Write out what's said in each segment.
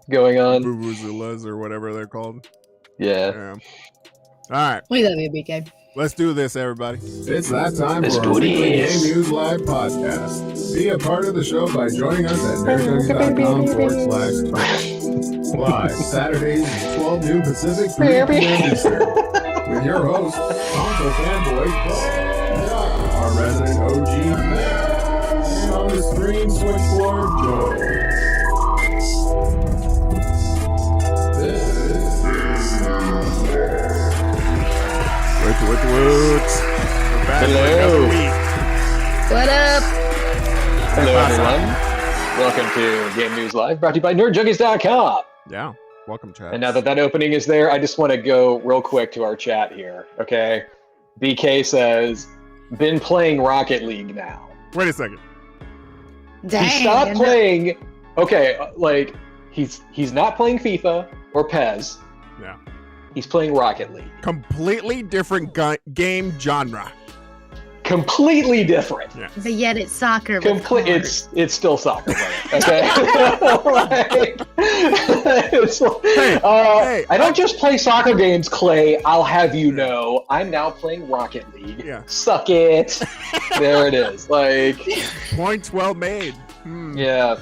going on. Vuvuzelas or whatever they're called. Yeah. All right. We love you, BK. Let's do this, everybody. It's that time Let's for do our weekly this. Game News Live podcast. Be a part of the show by joining us at nerdjunkies.com/Twitch. Live Saturdays at 12 noon Pacific, 3 p.m. Eastern. With your host, console fanboy, Paul, our resident OG, Matt, and on the stream switchboard, Joel. This is What? We're back Hello. for another week. What up? Hello, everyone. Welcome to Game News Live, brought to you by nerdjunkies.com. Yeah. Welcome, chat. And now that opening is there, I just want to go real quick to our chat here, okay? BK says, been playing Rocket League now. Wait a second. Dang. He stopped playing, okay, like, he's not playing FIFA or PES. Yeah. He's playing Rocket League. Completely different game genre. Completely different. Yeah. But yet it's soccer. with It's still soccer, okay? Hey, I don't just play soccer games, Clay. I'll have you know, I'm now playing Rocket League. Yeah. Suck it. There it is. Like, Points well made. yeah.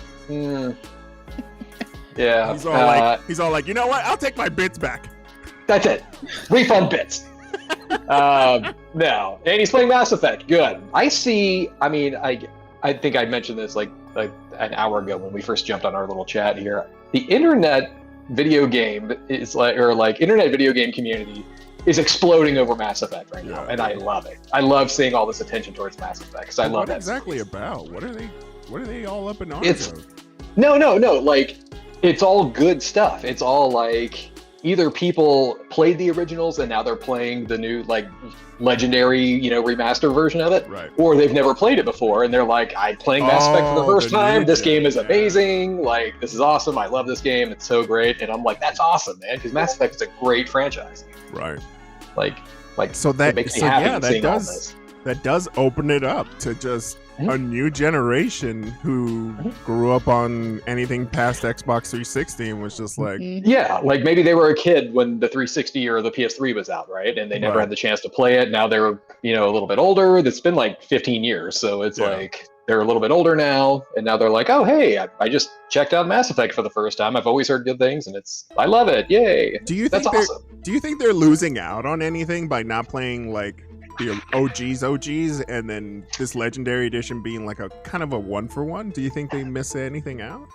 Yeah. He's all like, you know what? I'll take my bits back. That's it. Refund bits. No. And he's playing Mass Effect. Good. I think I mentioned this like an hour ago when we first jumped on our little chat here. The internet video game internet video game community is exploding over Mass Effect right now, and I love it. I love seeing all this attention towards Mass Effect because I love that. What exactly about? What are they all up in arms of? No. Like, it's all good stuff. It's all like either people played the originals and now they're playing the new like legendary, remaster version of it, Right. or they've never played it before and they're like, I'm playing Mass Effect for the first time. This game is amazing. Like, this is awesome. I love this game. It's so great. And I'm like, that's awesome, man, because Mass Effect is a great franchise. Right. Like So that it makes me happy seeing all does this. that does open it up to just a new generation who grew up on anything past Xbox 360 and was just like, Yeah, like maybe they were a kid when the 360 or the PS3 was out, right? And they never had the chance to play it. Now they're, a little bit older. It's been like 15 years. So it's like they're a little bit older now. And now they're like, oh, hey, I just checked out Mass Effect for the first time. I've always heard good things and I love it. Yay. That's awesome. Do you think they're losing out on anything by not playing like the OGs and then this Legendary Edition being like a kind of a 1-for-1? Do you think they miss anything out?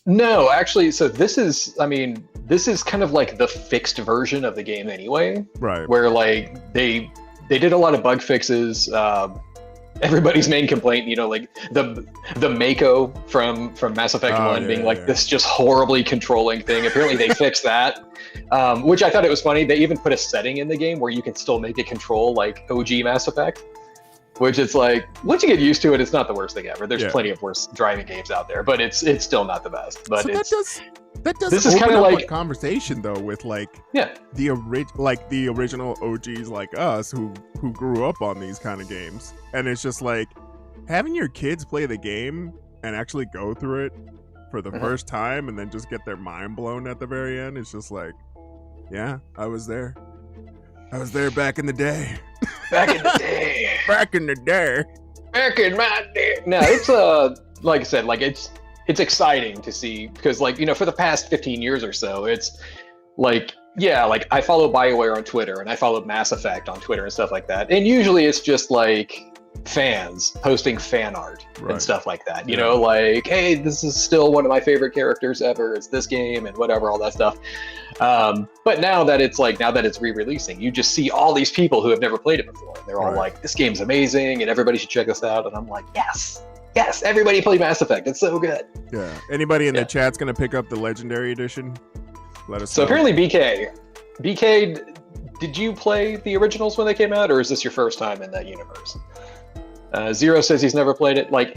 No, actually, so this is kind of like the fixed version of the game anyway. Right. Where like they did a lot of bug fixes. Everybody's main complaint, like the Mako from Mass Effect 1 being this just horribly controlling thing. Apparently they fixed that, which I thought it was funny. They even put a setting in the game where you can still make it control like OG Mass Effect, which it's like, once you get used to it, it's not the worst thing ever. There's plenty of worse driving games out there, but it's still not the best. But so that does this is open kind of up like a conversation though with like the original OGs like us who grew up on these kind of games, and it's just like having your kids play the game and actually go through it for the first time and then just get their mind blown at the very end. It's just like, yeah, I was there back in the day. Back in the day. Back in the day. Back in my day. No, it's like I said, like it's exciting to see because like, for the past 15 years or so, it's like, like I follow BioWare on Twitter and I follow Mass Effect on Twitter and stuff like that. And usually it's just like fans posting fan art and stuff like that, like, hey, this is still one of my favorite characters ever. It's this game and whatever, all that stuff. But now that it's re-releasing, you just see all these people who have never played it before. And they're all like, this game's amazing and everybody should check this out. And I'm like, yes, everybody play Mass Effect. It's so good. Yeah. Anybody in the chat's going to pick up the Legendary Edition? Let us know. So apparently BK, did you play the originals when they came out, or is this your first time in that universe? Zero says he's never played it. Like,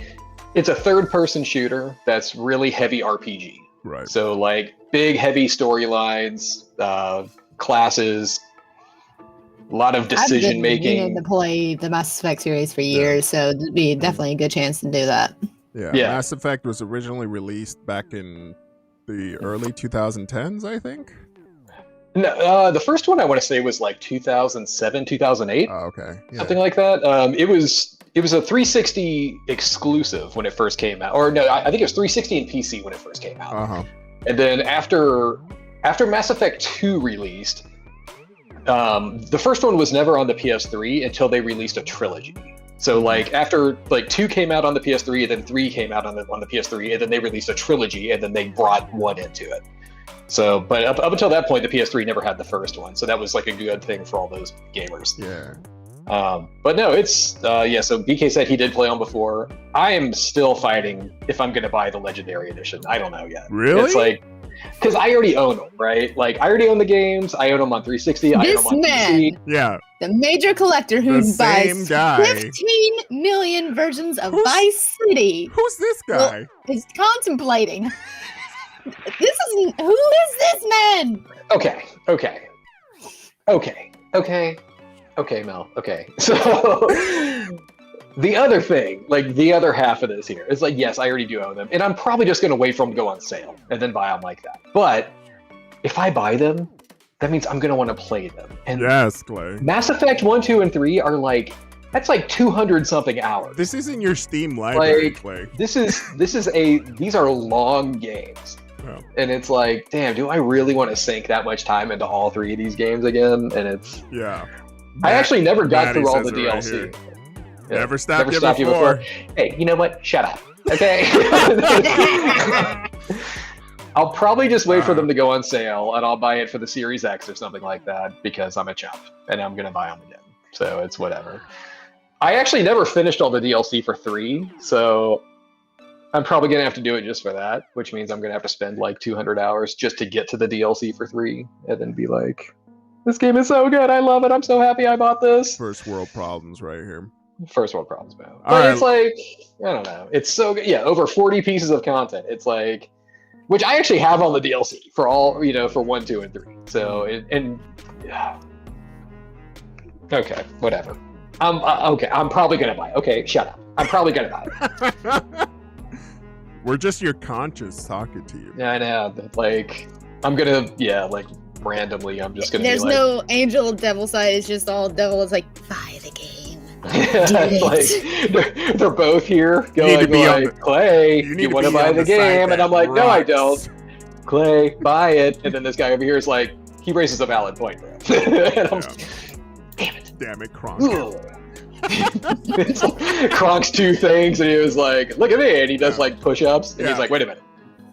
it's a third-person shooter that's really heavy RPG. Right. So like big, heavy storylines, classes, a lot of decision making. I've been meaning to play the Mass Effect series for years, so it'd be definitely a good chance to do that. Yeah. Mass Effect was originally released back in the early 2010s, I think. No, the first one I want to say was like 2007, 2008. Oh, okay. Yeah. Something like that. It was a 360 exclusive when it first came out. Or no, I think it was 360 and PC when it first came out. Uh-huh. And then after Mass Effect 2 released, the first one was never on the PS3 until they released a trilogy. So like after like 2 came out on the PS3, and then 3 came out on the PS3, and then they released a trilogy, and then they brought 1 into it. So, but up until that point, the PS3 never had the first one, so that was like a good thing for all those gamers. Yeah. But no, it's yeah. So BK said he did play on before. I am still fighting if I'm going to buy the Legendary Edition. I don't know yet. Really? It's like, because I already own them, right? Like I already own the games. I own them on 360. I own them on PC. Yeah. The major collector who The same buys guy. 15 million versions of Vice City Who's this guy? is contemplating. Who is this man? Okay, Mel. Okay. So the other thing, like the other half of this here, is like, yes, I already do own them, and I'm probably just going to wait for them to go on sale and then buy them like that. But if I buy them, that means I'm going to want to play them. And yes, Clay. Mass Effect 1, 2, and 3 are like, that's like 200 something hours. This isn't your Steam library, like, Clay. These are long games. Oh. And it's like, damn, do I really want to sink that much time into all 3 of these games again? And it's I actually never got through all the DLC. Right Never stopped you before. Hey, you know what? Shut up. Okay. I'll probably just wait for them to go on sale, and I'll buy it for the Series X or something like that because I'm a chump and I'm gonna buy them again. So it's whatever. I actually never finished all the DLC for 3, so I'm probably gonna have to do it just for that, which means I'm gonna have to spend like 200 hours just to get to the DLC for 3, and then be like, "This game is so good, I love it, I'm so happy I bought this." First world problems right here. First world problems, man. But it's like, I don't know, it's so good. Yeah, over 40 pieces of content. It's like, which I actually have on the DLC for all, for 1, 2, and 3. So yeah. Okay, whatever. Okay, I'm probably gonna buy it. Okay, shut up. I'm probably gonna buy it. We're just your conscience talking to you. Yeah, I know. Like, I'm gonna, randomly, I'm just gonna There's be like, no angel devil side, it's just all devil. It's like, buy the game. like, they're both here going like, Clay, you want to buy the game? And I'm like, no, I don't. Clay, buy it. And then this guy over here is like, he raises a valid point, bro. And I'm damn it, Kronk. It's like, Kronk's 2 things, and he was like, look at me, and he does like push-ups, and he's like, wait a minute.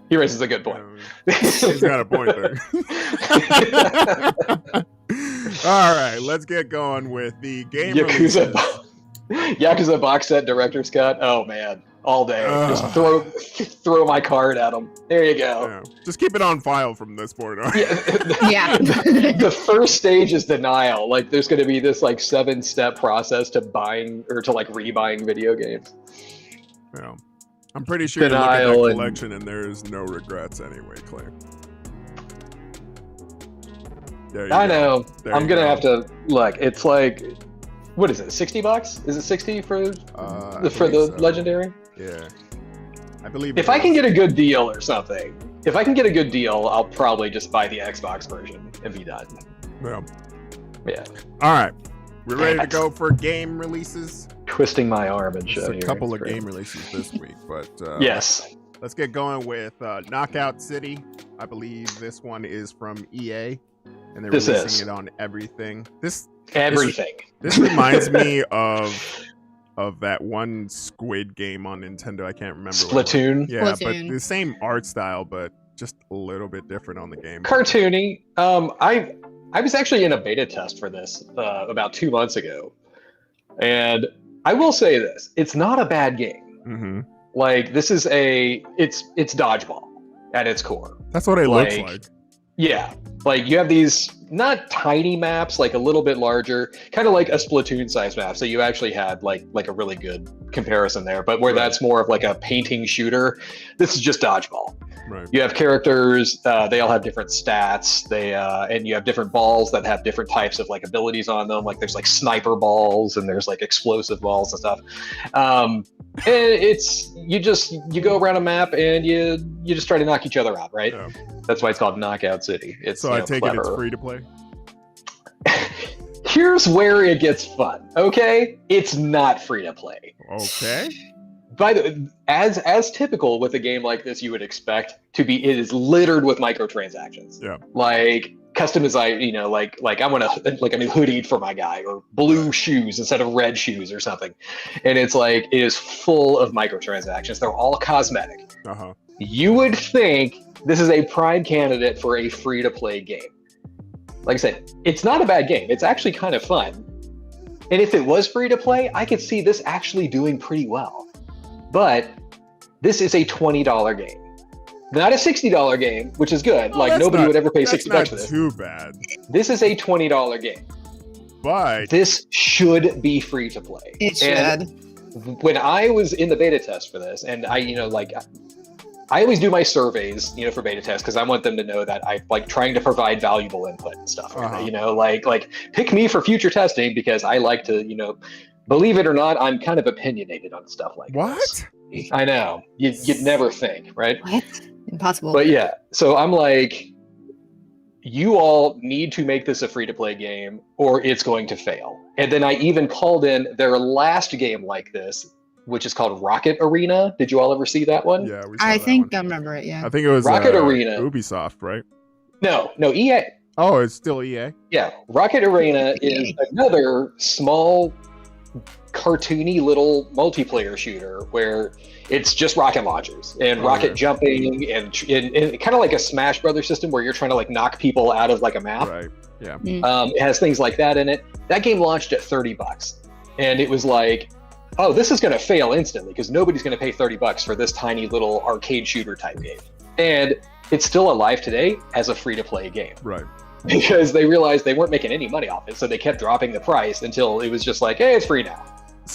He raises a good point. He's got a point there. All right, let's get going with the game Yakuza box set director's cut. Oh man, all day. Just throw my card at him. There you go. Yeah. Just keep it on file from this point on. Yeah. The first stage is denial. Like there's going to be this like 7-step process to buying or to like rebuying video games. Yeah. I'm pretty sure you look at that collection and there's no regrets anyway, Clay. I know. I'm gonna have to look. It's like, what is it? $60? Is it 60 for the legendary? Yeah, I believe. If I can get a good deal or something, I'll probably just buy the Xbox version and be done. Yeah. All right, we're ready to go for game releases. Twisting my arm and shit. A couple of game releases this week, but yes. Let's get going with Knockout City. I believe this one is from EA. And they're releasing it on everything. This reminds me of that one Squid game on Nintendo. I can't remember. Splatoon. Yeah, Splatoon. But the same art style, but just a little bit different on the game. Cartoony. I was actually in a beta test for this about 2 months ago, and I will say this: it's not a bad game. Mm-hmm. Like this is it's dodgeball at its core. That's what it looks like. Yeah, like you have these not tiny maps, like a little bit larger, kind of like a Splatoon size map. So you actually had like a really good comparison there, but where that's more of like a painting shooter, this is just dodgeball. Right. You have characters, they all have different stats, and you have different balls that have different types of like abilities on them. Like there's like sniper balls and there's like explosive balls and stuff. And it's you go around a map and you just try to knock each other out, right? Yeah. That's why it's called Knockout City. It's so I take it it's free to play. Here's where it gets fun. Okay, it's not free to play. Okay. As typical with a game like this, you would expect to be. It is littered with microtransactions. Yeah. Like customize, like I want a new hoodie for my guy, or blue shoes instead of red shoes or something, and it's like it is full of microtransactions. They're all cosmetic. Uh-huh. You would think this is a prime candidate for a free-to-play game. Like I said, it's not a bad game. It's actually kind of fun. And if it was free-to-play, I could see this actually doing pretty well. But this is a $20 game. Not a $60 game, which is good. Oh, like nobody would ever pay $60 for this. Too bad. This is a $20 game. But this should be free to play. It should. And when I was in the beta test for this, and I always do my surveys, for beta tests because I want them to know that I like trying to provide valuable input and stuff. Uh-huh. Like pick me for future testing because I like to, believe it or not, I'm kind of opinionated on stuff like what? This. I know. You'd never think, right? What? Impossible. But yeah, so I'm like, you all need to make this a free-to-play game or it's going to fail. And then I even called in their last game like this, which is called Rocket Arena. Did you all ever see that one? Yeah, I think I remember it, yeah. I think it was Rocket Arena. Ubisoft, right? No, EA. Oh, it's still EA? Yeah, Rocket Arena is another small, cartoony little multiplayer shooter where it's just rocket launchers and rocket jumping and kind of like a Smash Brothers system where you're trying to like knock people out of like a map. Right, yeah. It has things like that in it. That game launched at $30. And it was like, oh, this is going to fail instantly because nobody's going to pay $30 for this tiny little arcade shooter type game. And it's still alive today as a free-to-play game. Right. Because they realized they weren't making any money off it, so they kept dropping the price until it was just like, hey, it's free now.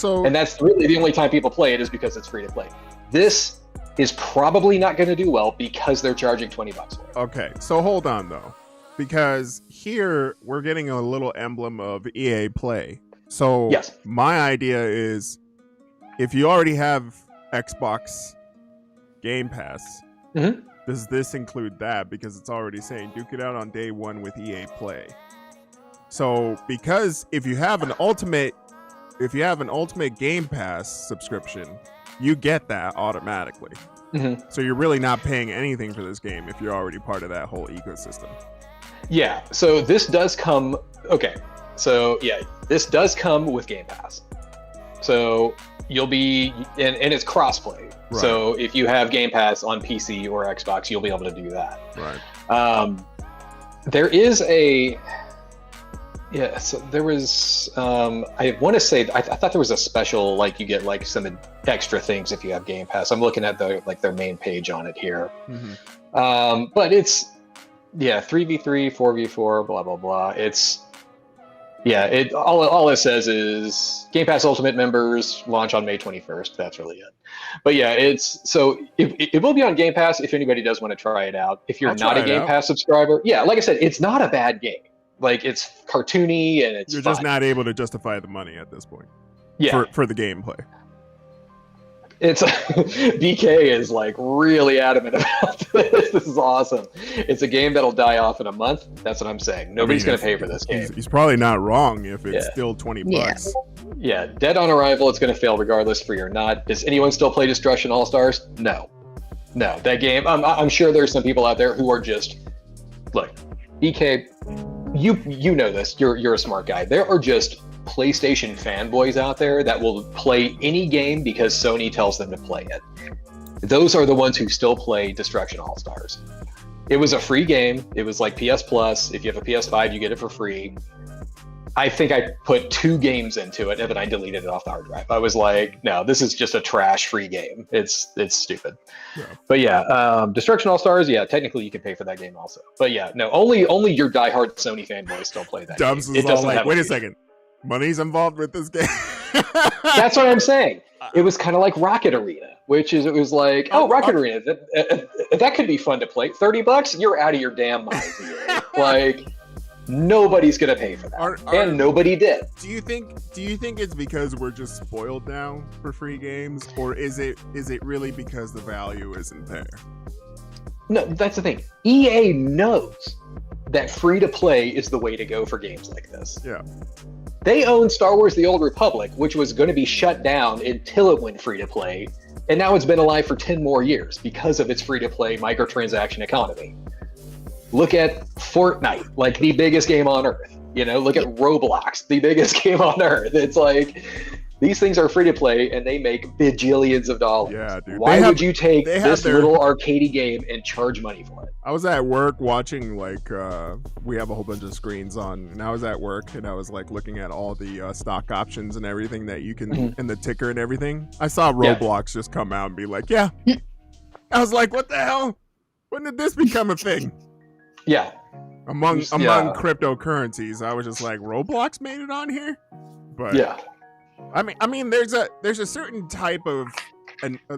And that's really the only time people play it is because it's free-to-play. This is probably not going to do well because they're charging $20 for it. Okay, so hold on, though. Because here, we're getting a little emblem of EA Play. So yes. My idea is, if you already have Xbox Game Pass, does this include that? Because it's already saying duke it out on day one with EA Play. So because if you have an ultimate Game Pass subscription, you get that automatically. So you're really not paying anything for this game if you're already part of that whole ecosystem. Yeah. So this does come. Okay. So yeah, this does come with Game Pass. So you'll be, and it's crossplay. Right. So if you have Game Pass on PC or Xbox, you'll be able to do that. Right. There is so there was, I want to say, I thought there was a special, like you get like some extra things if you have Game Pass. I'm looking at their main page on it here. But it's, 3v3, 4v4, blah, blah, blah. All it says is Game Pass Ultimate members launch on May 21st. That's really it. But yeah, it will be on Game Pass if anybody does want to try it out. If you're not a Game Pass subscriber, like I said, it's not a bad game. Like it's cartoony and it's you're fun. Just not able to justify the money at this point. Yeah, for the gameplay. It's BK is like really adamant about this. This is awesome. It's a game that'll die off in a month. That's what I'm saying. Nobody's going to pay for this game. He's probably not wrong if it's still $20. Yeah, dead on arrival. It's going to fail regardless, free or not. Does anyone still play Destruction All Stars? No. That game. I'm sure there's some people out there who are just look. BK, you know this. You're a smart guy. There are just PlayStation fanboys out there that will play any game because Sony tells them to play it. Those are the ones who still play Destruction All-Stars. It was a free game. It was like PS Plus. If you have a PS5, you get it for free. I think I put 2 games into it and then I deleted it off the hard drive. I was like, no, this is just a trash free game. It's stupid. Yeah. But Destruction All-Stars, technically you can pay for that game also. But only your diehard Sony fanboys still play that Dubs game. Is all like, wait a second. Money's involved with this game. That's what I'm saying. it was kind of like Rocket Arena, it was like, Rocket Arena, that could be fun to play. $30, you're out of your damn mind. Like, nobody's gonna pay for that, and nobody did. Do you think it's because we're just spoiled now for free games, or is it really because the value isn't there? No, that's the thing. EA knows that free to play is the way to go for games like this. Yeah. They own Star Wars The Old Republic, which was going to be shut down until it went free to play. And now it's been alive for 10 more years because of its free to play microtransaction economy. Look at Fortnite, like the biggest game on earth. Look at Roblox, the biggest game on earth. It's like, these things are free to play and they make bajillions of dollars. Yeah, dude. Why would you take this little arcadey game and charge money for it? I was at work watching, we have a whole bunch of screens on, and I was at work and I was looking at all the stock options and everything that you can, and the ticker and everything. I saw Roblox just come out and be like, yeah. I was like, what the hell? When did this become a thing? Yeah. Among cryptocurrencies, I was just like, Roblox made it on here? But yeah. I mean, there's a certain type of,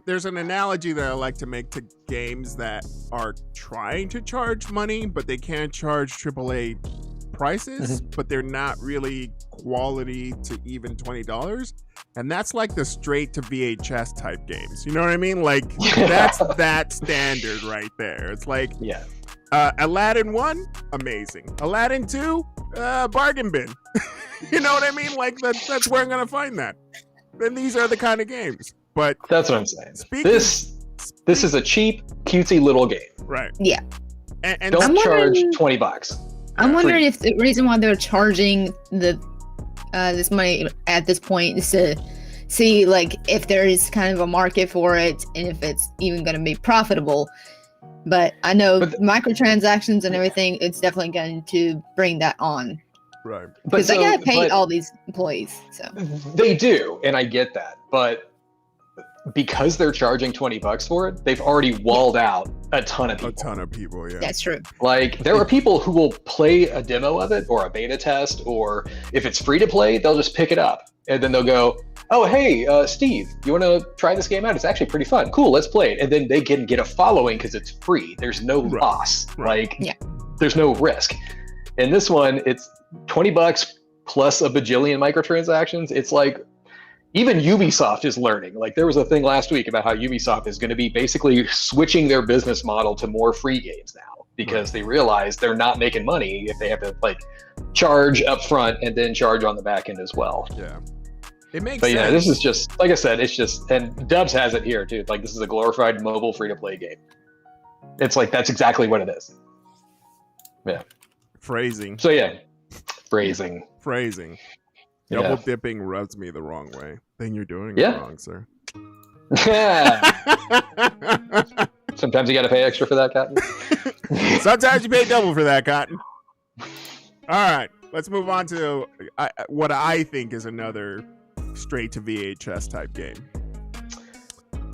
there's an analogy that I like to make to games that are trying to charge money, but they can't charge AAA prices, but they're not really quality to even $20. And that's like the straight to VHS type games. You know what I mean? That's that standard right there. It's like, Aladdin 1, amazing. Aladdin 2, bargain bin. You know what I mean? That's where I'm gonna find that. Then these are the kind of games. But that's what I'm saying. This is a cheap, cutesy little game. Right. Yeah. And don't charge $20. I'm wondering if the reason why they're charging this money at this point is to see if there is kind of a market for it and if it's even going to be profitable. But I know microtransactions and everything, it's definitely going to bring that on. Right. Because they got to pay all these employees. So they do, and I get that. But because they're charging $20 for it, they've already walled out a ton of people. Yeah. That's true. There are people who will play a demo of it or a beta test, or if it's free to play, they'll just pick it up. And then they'll go, oh, hey, Steve, you want to try this game out? It's actually pretty fun. Cool, let's play it. And then they can get a following because it's free. There's no loss. Right. There's no risk. In this one, it's $20 plus a bajillion microtransactions. It's like, even Ubisoft is learning. There was a thing last week about how Ubisoft is going to be basically switching their business model to more free games now because they realize they're not making money if they have to charge up front and then charge on the back end as well. Yeah. It makes sense. Yeah, this is just, like I said, it's just, and Dubs has it here too. This is a glorified mobile free-to-play game. It's that's exactly what it is. Yeah. Phrasing. So yeah, phrasing. Double dipping rubs me the wrong way. Then you're doing it wrong, sir. Sometimes you got to pay extra for that, Cotton. Sometimes you pay double for that, Cotton. All right, let's move on to what I think is another straight to VHS type game.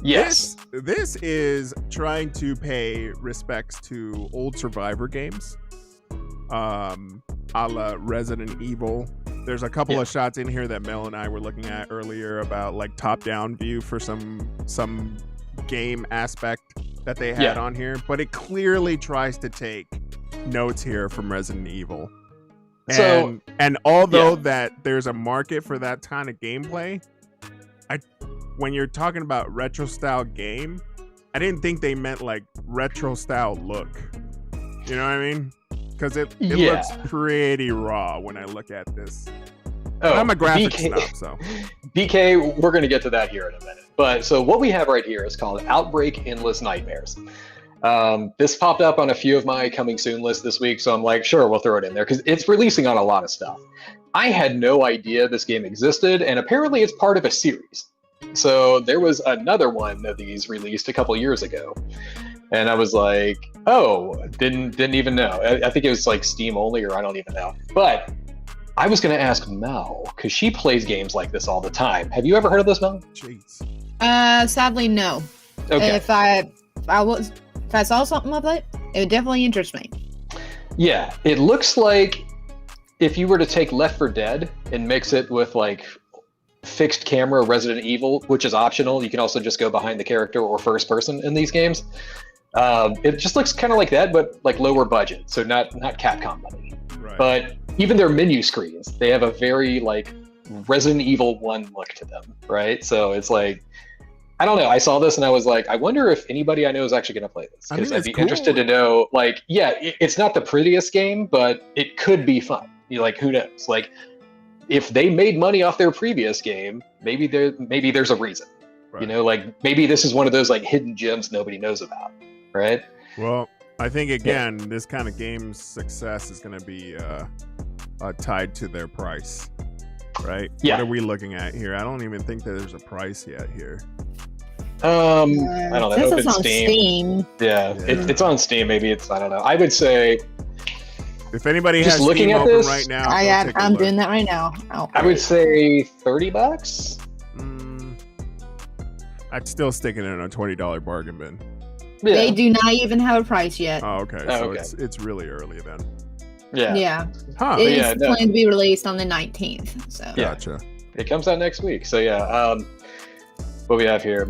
Yes. This is trying to pay respects to old Survivor games, a la Resident Evil. There's a couple of shots in here that Mel and I were looking at earlier about top-down view for some game aspect that they had on here, but it clearly tries to take notes here from Resident Evil. And although that there's a market for that kind of gameplay, when you're talking about retro style game, I didn't think they meant retro style look. You know what I mean? Because it looks pretty raw when I look at this. But I'm a graphics snob, so. BK, we're going to get to that here in a minute. But so what we have right here is called Outbreak Endless Nightmares. This popped up on a few of my coming soon lists this week, so I'm like, sure, we'll throw it in there because it's releasing on a lot of stuff. I had no idea this game existed, and apparently it's part of a series. So there was another one of these released a couple years ago. And I was like, oh, didn't even know. I think it was Steam only, or I don't even know. But I was going to ask Mel, because she plays games like this all the time. Have you ever heard of this, Mel? Jeez. Sadly, no. Okay. If I saw something like that, it would definitely interest me. Yeah, it looks like if you were to take Left 4 Dead and mix it with fixed camera Resident Evil, which is optional. You can also just go behind the character or first person in these games. It just looks kind of like that, but like lower budget, so not Capcom money. Right. But even their menu screens, they have a very like Resident Evil 1 look to them, right? So it's like, I don't know. I saw this and I was like, I wonder if anybody I know is actually going to play this, because I'd be interested to know. Like, yeah, it's not the prettiest game, but it could be fun. Like, who knows? Like, if they made money off their previous game, maybe there's a reason. Right. Like maybe this is one of those like hidden gems nobody knows about, right? Well, I think again, this kind of game's success is going to be tied to their price, right? Yeah. What are we looking at here? I don't even think that there's a price yet here. I don't know. It's on Steam. Yeah. It's on Steam. Maybe it's, I don't know. I would say, if anybody just has looking Steam at open this, right now, I'm doing that right now. I would say $30. I'd still stick it in a $20 bargain bin. Yeah. They do not even have a price yet. Oh, okay. So it's really early then. Yeah. Yeah. Huh. It's planned to be released on the 19th. So. Gotcha. It comes out next week. So yeah. What we have here?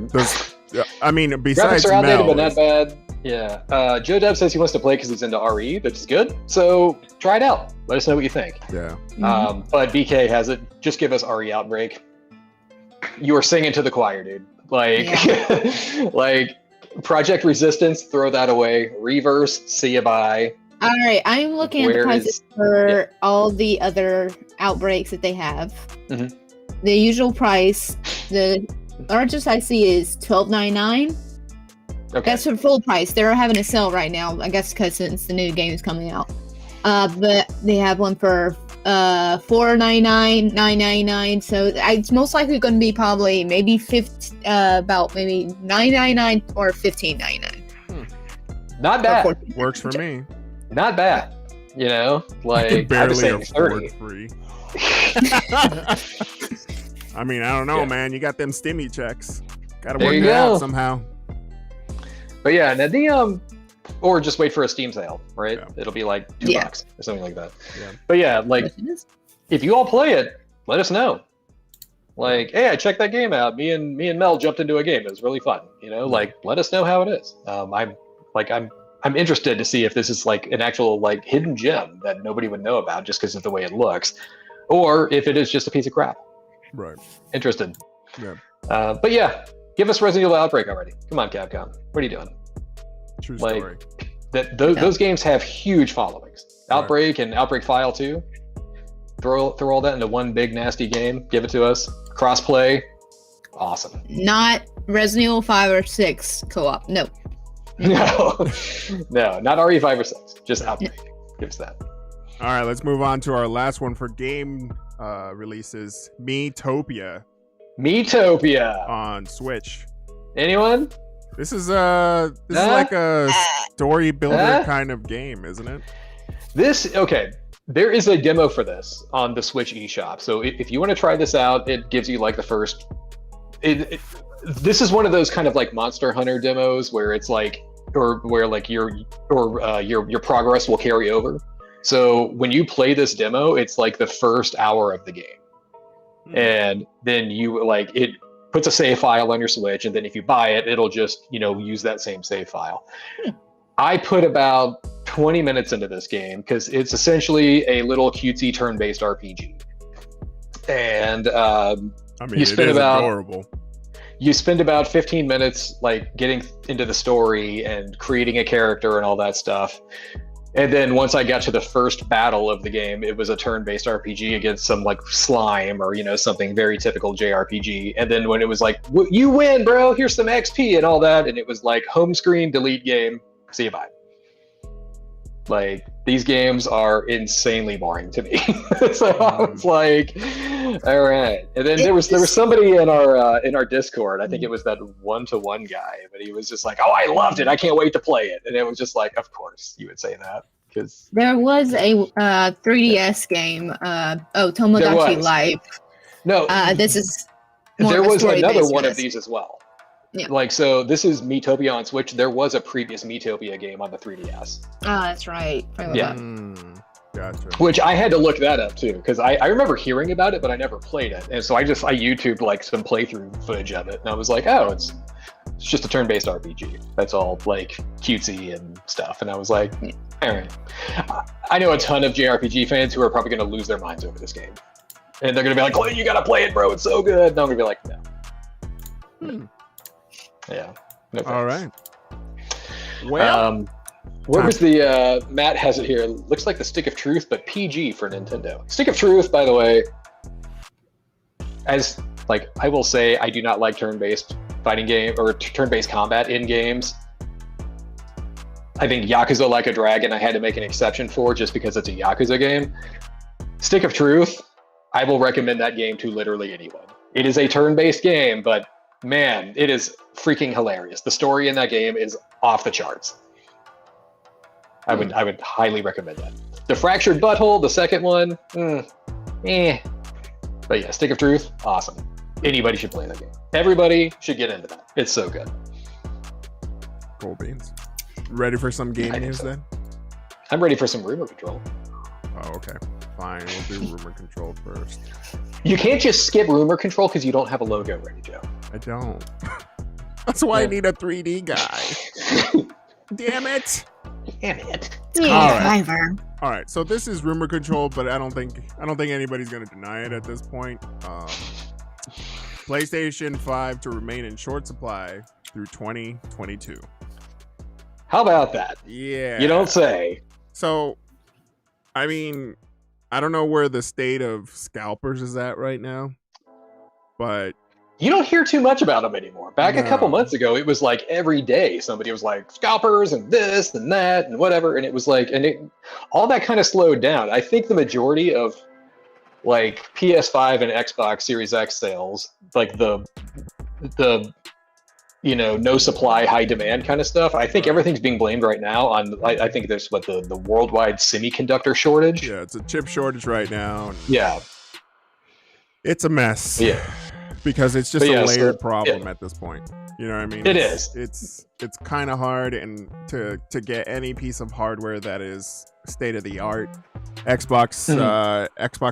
I mean, besides graphics are outdated, but not bad. Yeah. Joe Deb says he wants to play because he's into RE, which is good. So try it out. Let us know what you think. Yeah. But BK has it. Just give us RE Outbreak. You are singing to the choir, dude. Like, like Project Resistance, throw that away. Reverse, see you bye. All right, I'm looking at the prices for all the other Outbreaks that they have. Mm-hmm. The usual price, the largest I see is $12.99. Okay. That's for full price. They're having a sale right now, I guess, because since the new game is coming out. But they have one for $4.99, $9.99. So it's most likely going to be probably maybe about maybe $9.99 or $15.99. Not bad. Works for me. Not bad. Like barely afford free. I mean, I don't know, man. You got them stimmy checks. Got to work it out somehow. But yeah, now or just wait for a Steam sale, right? Yeah. It'll be like $2 or something like that. Yeah. But yeah, like if you all play it, let us know. Like, hey, I checked that game out. Me and Mel jumped into a game. It was really fun. Like let us know how it is. I'm interested to see if this is like an actual like hidden gem that nobody would know about just because of the way it looks, or if it is just a piece of crap. Right. Interested. Yeah. But yeah, give us Resident Evil Outbreak already. Come on, Capcom. What are you doing? True story. Those games have huge followings. Outbreak and Outbreak File 2. Throw all that into one big nasty game. Give it to us. Crossplay. Awesome. Not Resident Evil 5 or 6 co-op. No. No, not RE5 or 6. Just Outbreak. Give us that. All right, let's move on to our last one for game releases. Metopia on Switch. Anyone? This is like a story builder kind of game, isn't it? There is a demo for this on the Switch eShop. So if you want to try this out, it gives you like the first. This is one of those kind of like Monster Hunter demos where it's like, or where like your progress will carry over. So when you play this demo, it's like the first hour of the game, and then you like it puts a save file on your Switch, and then if you buy it, it'll just use that same save file. I put about 20 minutes into this game because it's essentially a little cutesy turn-based RPG, and you spend adorable. You spend about 15 minutes like getting into the story and creating a character and all that stuff. And then once I got to the first battle of the game, it was a turn-based RPG against some like slime or something very typical JRPG. And then when it was like, you win, bro, here's some XP and all that, and it was like home screen, delete game, see you bye. Like these games are insanely boring to me. So I was like, all right. And then there was somebody in our Discord. I think it was that 1-to-1 guy, but he was just like, "Oh, I loved it. I can't wait to play it." And it was just like, of course you would say that because there was a 3DS game. Tomodachi Life. No, this is. There was another one of these as well. Yeah. Like, so this is Metopia on Switch. There was a previous Metopia game on the 3DS. Oh, that's right. Yeah. Gotcha. Which I had to look that up too, because I remember hearing about it, but I never played it. And so I YouTubed like some playthrough footage of it, and I was like, oh, it's just a turn-based RPG. That's all like cutesy and stuff. And I was like, all right. I know a ton of JRPG fans who are probably going to lose their minds over this game. And they're going to be like, oh, you got to play it, bro. It's so good. And I'm going to be like, no. Yeah. No all right. Well, what was the Matt has it here? It looks like the Stick of Truth, but PG for Nintendo. Stick of Truth, by the way, as like I will say, I do not like turn-based fighting game or turn-based combat in games. I think Yakuza Like a Dragon I had to make an exception for just because it's a Yakuza game. Stick of Truth, I will recommend that game to literally anyone. It is a turn-based game, but man, it is freaking hilarious. The story in that game is off the charts. I would highly recommend that. The Fractured Butthole, the second one, But yeah, Stick of Truth, awesome. Anybody should play that game. Everybody should get into that. It's so good. Cool beans. Ready for some game news then? I'm ready for some rumor control. Oh, okay. Fine, we'll do rumor control first. You can't just skip rumor control because you don't have a logo ready, Joe. I don't. That's why I need a 3D guy. Damn it. Damn it. All right. So this is rumor control, but I don't think anybody's gonna deny it at this point. PlayStation 5 to remain in short supply through 2022. How about that? Yeah. You don't say. So, I mean, I don't know where the state of scalpers is at right now, but you don't hear too much about them anymore. Back a couple months ago, it was like every day somebody was like scalpers and this and that and whatever, and it was like, all that kind of slowed down. I think the majority of like PS5 and Xbox Series X sales, like the no supply, high demand kind of stuff. I think everything's being blamed right now on. I think there's the worldwide semiconductor shortage. Yeah, it's a chip shortage right now. Yeah, it's a mess. Yeah. Because it's just a layered problem at this point. You know what I mean? It's kind of hard, and to get any piece of hardware that is state of the art. Xbox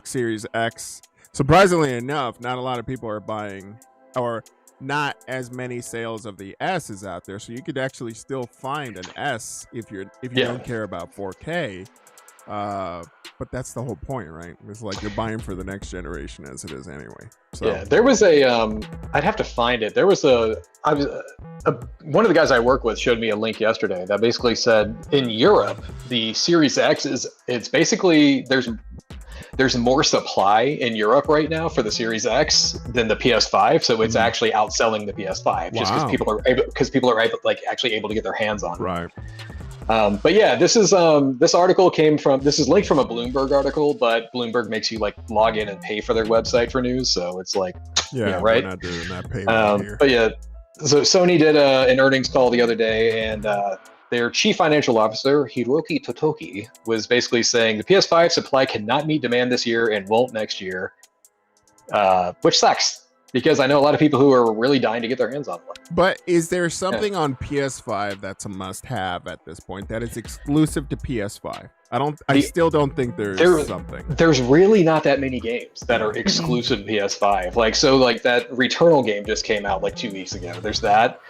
Series X. Surprisingly enough, not a lot of people are buying, or not as many sales of the S is out there. So you could actually still find an S if you don't care about 4K. But that's the whole point, right? It's like you're buying for the next generation as it is anyway. So yeah, there was a I'd have to find it. There was one of the guys I work with showed me a link yesterday that basically said in Europe the Series X it's basically there's more supply in Europe right now for the Series X than the PS5, so it's actually outselling the PS5 just because people are actually able to get their hands on it. Right. But yeah, this is this article this is linked from a Bloomberg article, but Bloomberg makes you like log in and pay for their website for news, so it's like right. We're not doing that payment here. But yeah, so Sony did an earnings call the other day, and their chief financial officer Hiroki Totoki was basically saying the PS5 supply cannot meet demand this year and won't next year, which sucks. Because I know a lot of people who are really dying to get their hands on one. But is there something on PS5 that's a must-have at this point that is exclusive to PS5? I still don't think there's something. There's really not that many games that are exclusive to PS5. Like that Returnal game just came out like 2 weeks ago. There's that.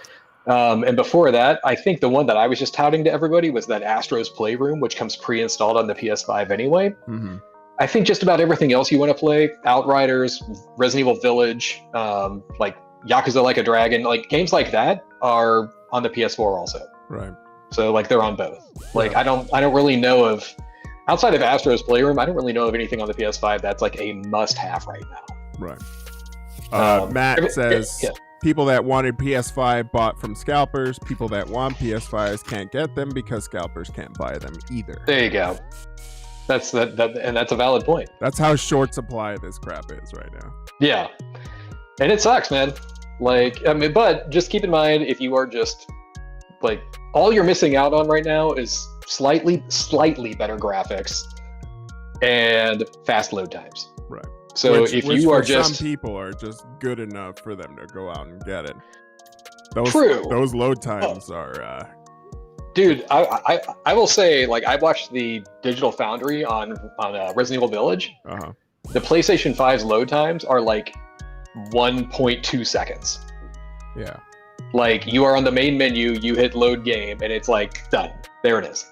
And before that, I think the one that I was just touting to everybody was that Astro's Playroom, which comes pre-installed on the PS5 anyway. Mm-hmm. I think just about everything else you want to play, Outriders, Resident Evil Village, like Yakuza Like a Dragon, like games like that are on the PS4 also. Right. So like they're on both. Like I don't really know of, outside of Astro's Playroom, I don't really know of anything on the PS5 that's like a must-have right now. Right. Matt says people that wanted PS5 bought from scalpers. People that want PS5s can't get them because scalpers can't buy them either. There you go. That's and that's a valid point. That's how short supply this crap is right now. Yeah, and it sucks, man. Like, I mean, but just keep in mind, if you are just like, all you're missing out on right now is slightly better graphics and fast load times. Right. So which you are just, some people are just good enough for them to go out and get it. True. Those load times are Dude, I will say, like, I watched the Digital Foundry on Resident Evil Village. Uh-huh. The PlayStation 5's load times are like 1.2 seconds. Yeah. Like, you are on the main menu, you hit load game, and it's like, done. There it is.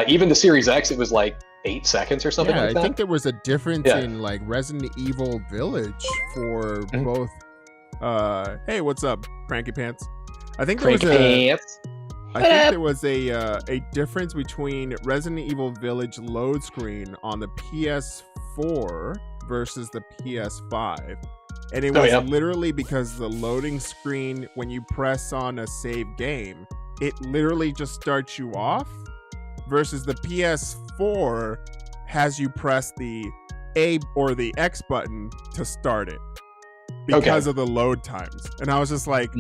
Even the Series X, it was like 8 seconds or something like that. I think there was a difference in like Resident Evil Village for both. Hey, what's up, Cranky Pants? I think there was a difference between Resident Evil Village load screen on the PS4 versus the PS5. And it was literally because the loading screen, when you press on a save game, it literally just starts you off, versus the PS4 has you press the A or the X button to start it because of the load times. And I was just like,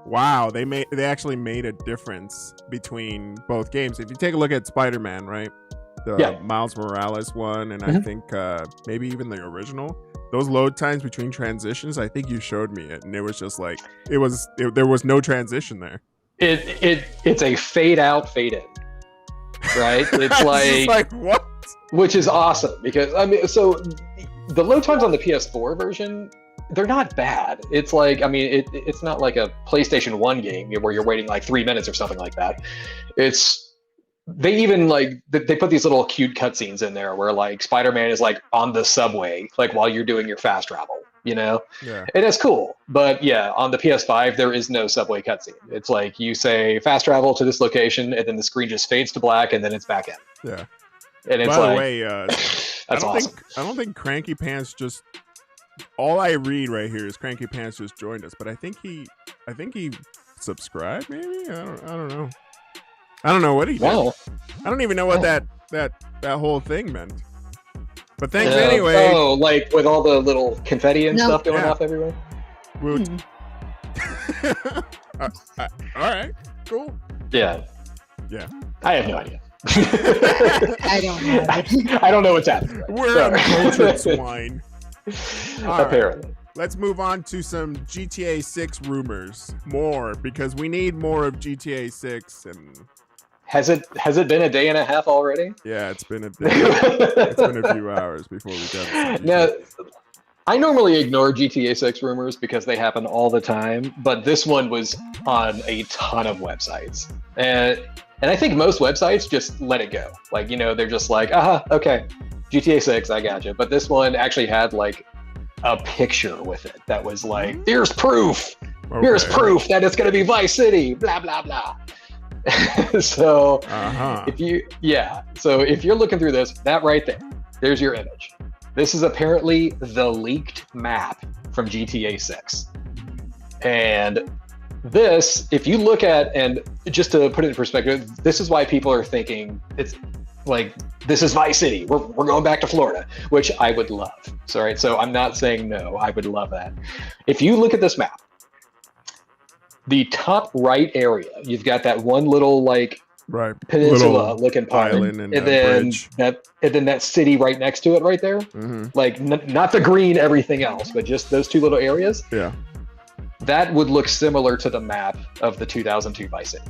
wow, they actually made a difference between both games. If you take a look at Spider-Man, right? The Miles Morales one, and I think maybe even the original, those load times between transitions, I think you showed me it, and it was just like there was no transition there. It's a fade out, fade in, right? It's like what? Which is awesome, because I mean, so the load times on the PS4 version, they're not bad. It's like, I mean, it's not like a PlayStation 1 game where you're waiting like 3 minutes or something like that. They even like, they put these little cute cutscenes in there where like Spider-Man is like on the subway, like while you're doing your fast travel, you know? Yeah. And it's cool. But yeah, on the PS5, there is no subway cutscene. It's like you say fast travel to this location, and then the screen just fades to black, and then it's back in. Yeah. And it's By the way, that's awesome. I don't think Cranky Pants just, all I read right here is Cranky Pants just joined us, but I think he subscribed, maybe? I don't know. I don't know what he did. Wow. I don't even know what that whole thing meant. But thanks anyway. Oh, like with all the little confetti and stuff going off everywhere? All right, cool. Yeah. Yeah. I have no idea. I don't know. I don't know what's happening. We're uncultured swine. Apparently. Right. Let's move on to some GTA 6 rumors. More, because we need more of GTA 6. And has it been a day and a half already? Yeah, it's been a day. It's been a few hours before we got it. Now, I normally ignore GTA 6 rumors because they happen all the time, but this one was on a ton of websites. And I think most websites just let it go. Like, you know, they're just like, okay, GTA 6, I gotcha. But this one actually had like a picture with it that was like, here's proof. Okay. Here's proof that it's going to be Vice City, blah, blah, blah. So if you're looking through this, that right there's your image. This is apparently the leaked map from GTA 6. And this, if you look at, and just to put it in perspective, this is why people are thinking it's like, this is Vice City. We're going back to Florida, which I would love. So, right, so I'm not saying no, I would love that. If you look at this map, the top right area, you've got that one little like peninsula looking part, and then that city right next to it right there. Like not the green everything else, but just those two little areas. Yeah. That would look similar to the map of the 2002 Vice City.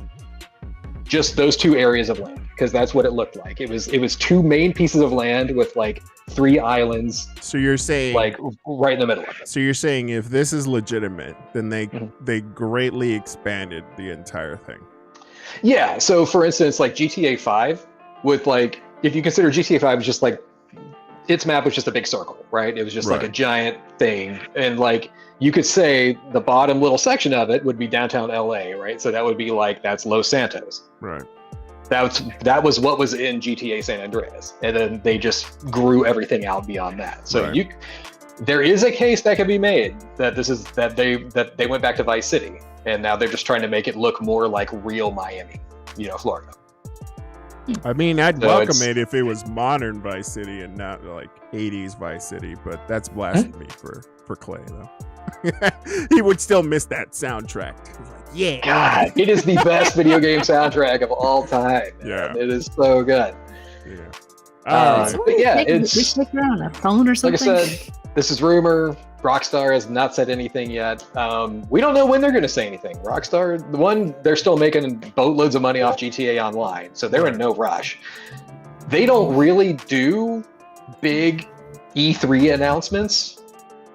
Just those two areas of land, because that's what it looked like. It was two main pieces of land with like 3 islands. So you're saying like right in the middle of it. So you're saying if this is legitimate, then they greatly expanded the entire thing. Yeah. So for instance, like GTA 5, with like, if you consider GTA 5 was just like, its map was just a big circle, right? It was just like a giant thing, and like you could say the bottom little section of it would be downtown LA, right? So that would be like, that's Los Santos. Right. That was what was in GTA San Andreas, and then they just grew everything out beyond that. So there is a case that can be made that they went back to Vice City, and now they're just trying to make it look more like real Miami, Florida. I mean, I'd welcome it if it was modern Vice City and not like 80s Vice City, but that's blasphemy for Clay, though. He would still miss that soundtrack. He's like, yeah. God, it is the best video game soundtrack of all time. Man. Yeah. It is so good. Yeah. But yeah, we click around a phone or something. Like I said, this is rumor, Rockstar has not said anything yet. We don't know when they're going to say anything. Rockstar, they're still making boatloads of money off GTA Online, so they're in no rush. They don't really do big E3 announcements.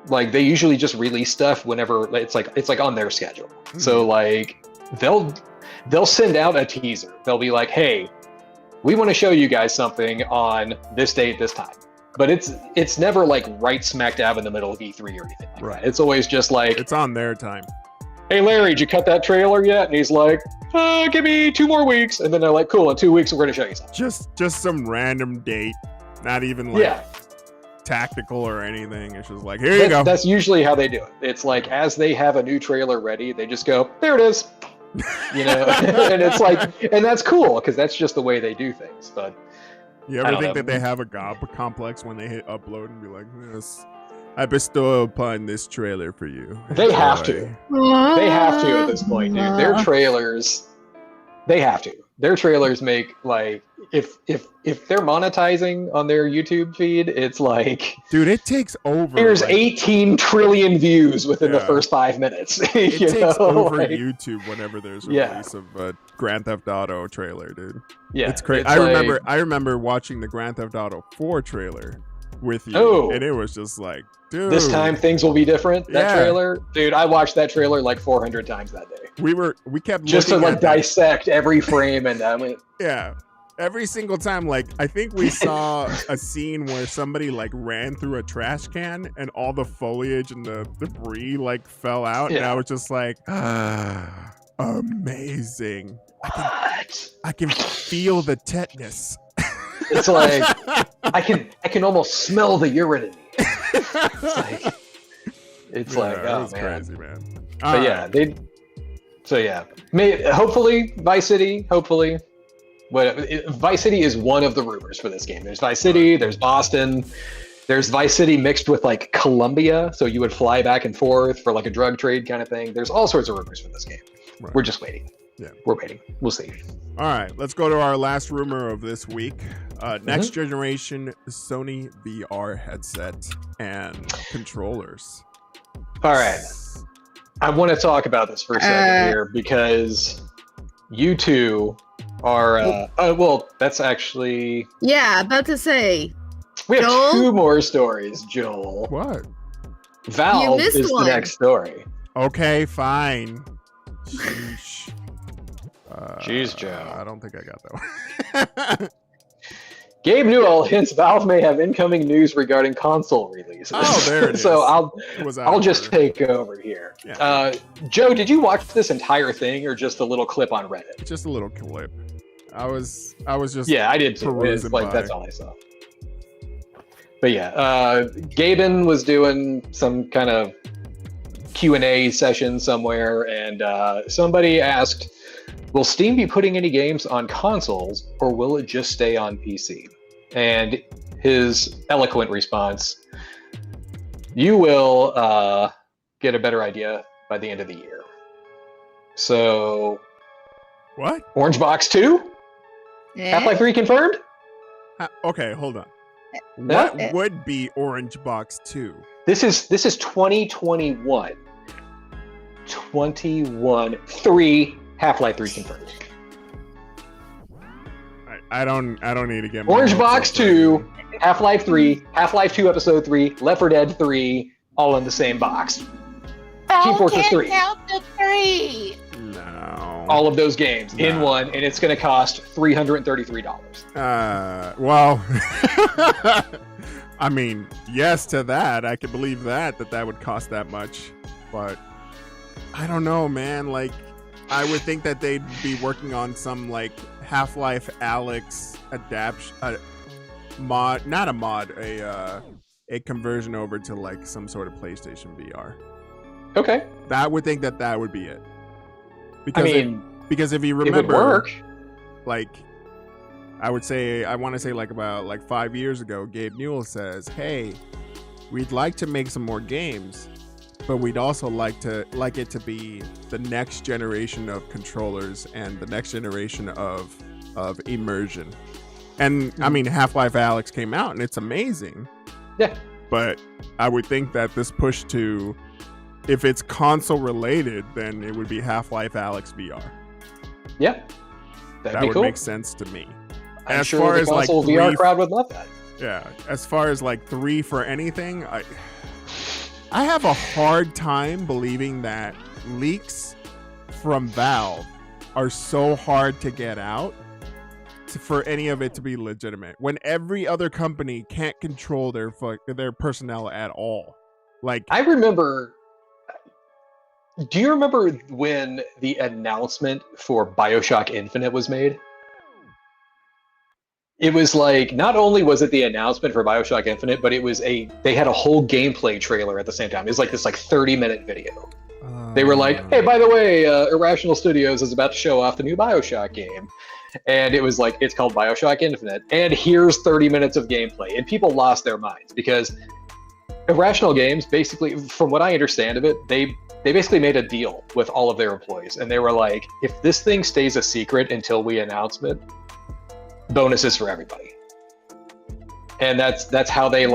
Like, they usually just release stuff whenever it's like on their schedule. Mm-hmm. So like they'll send out a teaser. They'll be like, hey, we want to show you guys something on this date, this time. But it's never like right smack dab in the middle of E3 or anything like that. It's always just like, it's on their time. Hey Larry, did you cut that trailer yet? And he's like, give me 2 more weeks. And then they're like, cool, in 2 weeks we're going to show you something. Just some random date, not even like tactical or anything. It's just like, here you go. That's usually how they do it. It's like, as they have a new trailer ready, they just go, there it is. You know, and it's like, and that's cool because that's just the way they do things. But you ever think that they have a god complex when they hit upload and be like, yes, I bestow upon this trailer for you? They have to. They have to at this point, dude. Their trailers, they have to. Their trailers make, like, if they're monetizing on their YouTube feed, it's like, dude, it takes over. There's like 18 trillion views within the first 5 minutes. It takes over YouTube whenever there's a release of a Grand Theft Auto trailer, dude. Yeah, it's crazy. I remember watching the Grand Theft Auto 4 trailer with you, and it was just like, dude, this time things will be different. That trailer, dude, I watched that trailer like 400 times that day. We kept just to like dissect every frame, and I mean, every single time. Like, I think we saw a scene where somebody like ran through a trash can and all the foliage and the debris like fell out, and I was just like, amazing. I can feel the tetanus. It's like I can almost smell the urine in me. It's like oh man, crazy, man. But hopefully Vice City. Hopefully, Vice City is one of the rumors for this game. There's Vice City. There's Boston. There's Vice City mixed with like Colombia, so you would fly back and forth for like a drug trade kind of thing. There's all sorts of rumors for this game. Right. We're just waiting. Yeah, we're waiting. We'll see. All right, let's go to our last rumor of this week. Next generation Sony VR headset and controllers. All right. I want to talk about this for a second here because you two are... well, that's actually... Yeah, about to say. We have Joel? 2 more stories, Joel. What? Valve is the next story. Okay, fine. Sheesh. Jeez, Joe. I don't think I got that one. Gabe Newell hints Valve may have incoming news regarding console releases. Oh, there it is. So I'll just take over here. Yeah. Joe, did you watch this entire thing or just a little clip on Reddit? Just a little clip. I was just I did too. It's like that's all I saw. But Gaben was doing some kind of Q&A session somewhere, and somebody asked, will Steam be putting any games on consoles, or will it just stay on PC? And his eloquent response, you will get a better idea by the end of the year. So... What? Orange Box 2? Half-Life 3 confirmed? Okay, hold on. What would be Orange Box 2? This is 2021. 3 Half-Life 3 confirmed. I don't need to get my Orange Box 2, Half-Life 3, Half-Life 2 Episode 3, Left 4 Dead 3, all in the same box. Team Fortress 3. Count the 3. No. All of those games in one, and it's going to cost $333. Well, I mean, yes to that. I can believe that would cost that much, but I don't know, man. Like, I would think that they'd be working on some like Half-Life Alyx adaptation, a conversion over to like some sort of PlayStation VR. Okay. I would think that would be it. Because if you remember, it would work. Like, I want to say like about 5 years ago, Gabe Newell says, "Hey, we'd like to make some more games, but we'd also like it to be the next generation of controllers and the next generation of immersion." And I mean, Half-Life Alyx came out and it's amazing. Yeah. But I would think that this push to, if it's console related, then it would be Half-Life Alyx VR. Yeah, that would make sense to me. I'm sure the console VR crowd would love that. Yeah, as far as like 3 for anything, I have a hard time believing that leaks from Valve are so hard to get out for any of it to be legitimate when every other company can't control their personnel at all. Like, I remember, do you remember when the announcement for BioShock Infinite was made? It was like, not only was it the announcement for BioShock Infinite, but it was they had a whole gameplay trailer at the same time. It was like this 30-minute video. They were like, hey, by the way, Irrational Studios is about to show off the new BioShock game. And it was like, it's called BioShock Infinite. And here's 30 minutes of gameplay. And people lost their minds because Irrational Games, basically, from what I understand of it, they basically made a deal with all of their employees. And they were like, if this thing stays a secret until we announce it, bonuses for everybody. And that's how they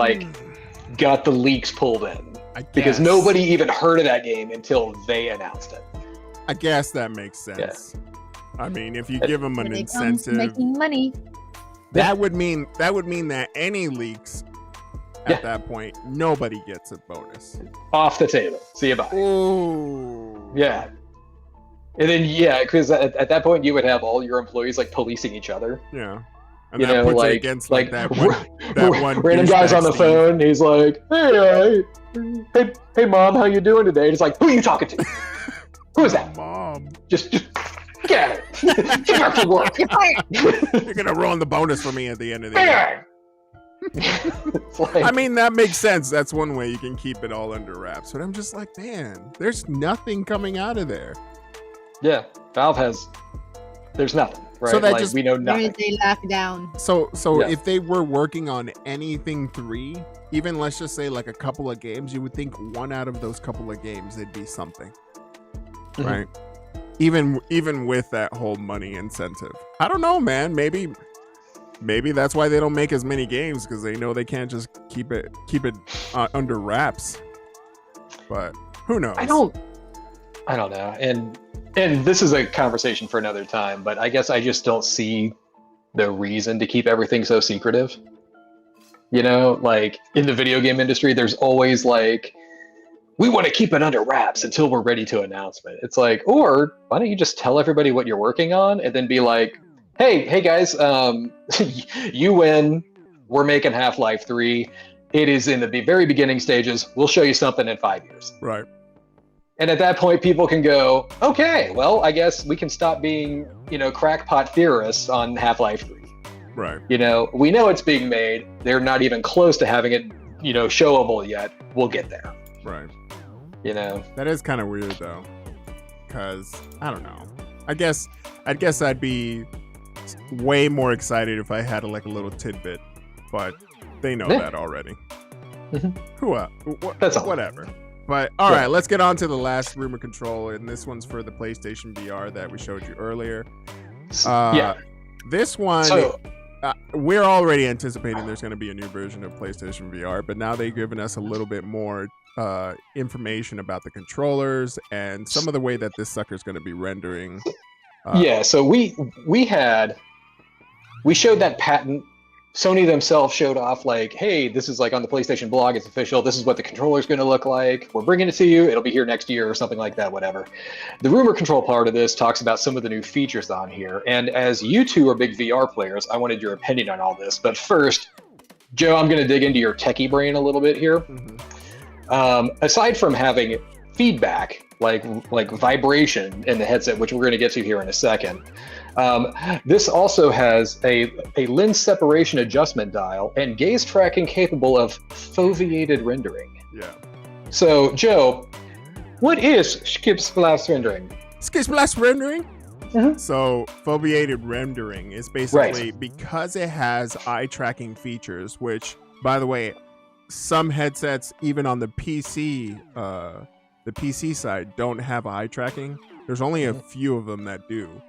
got the leaks pulled in. Because nobody even heard of that game until they announced it. I guess that makes sense. Yeah. I mean, if you give them an incentive, making money, that would mean that any leaks at that point, nobody gets a bonus. Off the table. See you bye. Ooh. Yeah. And then because at that point you would have all your employees policing each other. Yeah. And that puts it against that one random guy's on the phone. He's like, hey, mom, how you doing today? And it's like, who are you talking to? Who is that? Mom. Just get it. Get back to work. You're fired. You're gonna ruin the bonus for me at the end of the year. I mean, that makes sense. That's one way you can keep it all under wraps. But I'm just like, man, there's nothing coming out of there. Yeah, Valve there's nothing. Right? So that we know nothing. They laugh down. So if they were working on anything 3, even let's just say a couple of games, you would think one out of those couple of games it'd be something, right? Even with that whole money incentive, I don't know, man. Maybe that's why they don't make as many games, because they know they can't just keep it under wraps. But who knows? I don't know. And this is a conversation for another time, but I guess I just don't see the reason to keep everything so secretive. In the video game industry, there's always we want to keep it under wraps until we're ready to announce it. It's or why don't you just tell everybody what you're working on and then be like, hey guys, you win. We're making Half-Life 3. It is in the very beginning stages. We'll show you something in 5 years. Right. And at that point, people can go, okay, well, I guess we can stop being, crackpot theorists on Half-Life 3. Right. We know it's being made. They're not even close to having it, showable yet. We'll get there. Right. That is kind of weird, though, because I don't know. I guess I'd be way more excited if I had a little tidbit, but they know that already. That's all. Whatever. But all right, let's get on to the last rumor control, and this one's for the PlayStation VR that we showed you earlier. This one, we're already anticipating there's going to be a new version of PlayStation VR, but now they've given us a little bit more information about the controllers and some of the way that this sucker's going to be rendering. So we showed that patent. Sony themselves showed off hey, this is on the PlayStation blog, it's official, this is what the controller's going to look like, we're bringing it to you, it'll be here next year or something like that, whatever. The rumor control part of this talks about some of the new features on here, and as you two are big VR players, I wanted your opinion on all this. But first, Joe, I'm going to dig into your techie brain a little bit here. Aside from having feedback, like vibration in the headset, which we're going to get to here in a second, this also has a lens separation adjustment dial and gaze tracking capable of foveated rendering. Yeah. So, Joe, what is skip splash rendering? Skip splash rendering? So, foveated rendering is basically because it has eye tracking features, which, by the way, some headsets, even on the PC side, don't have eye tracking. There's only a few of them that do.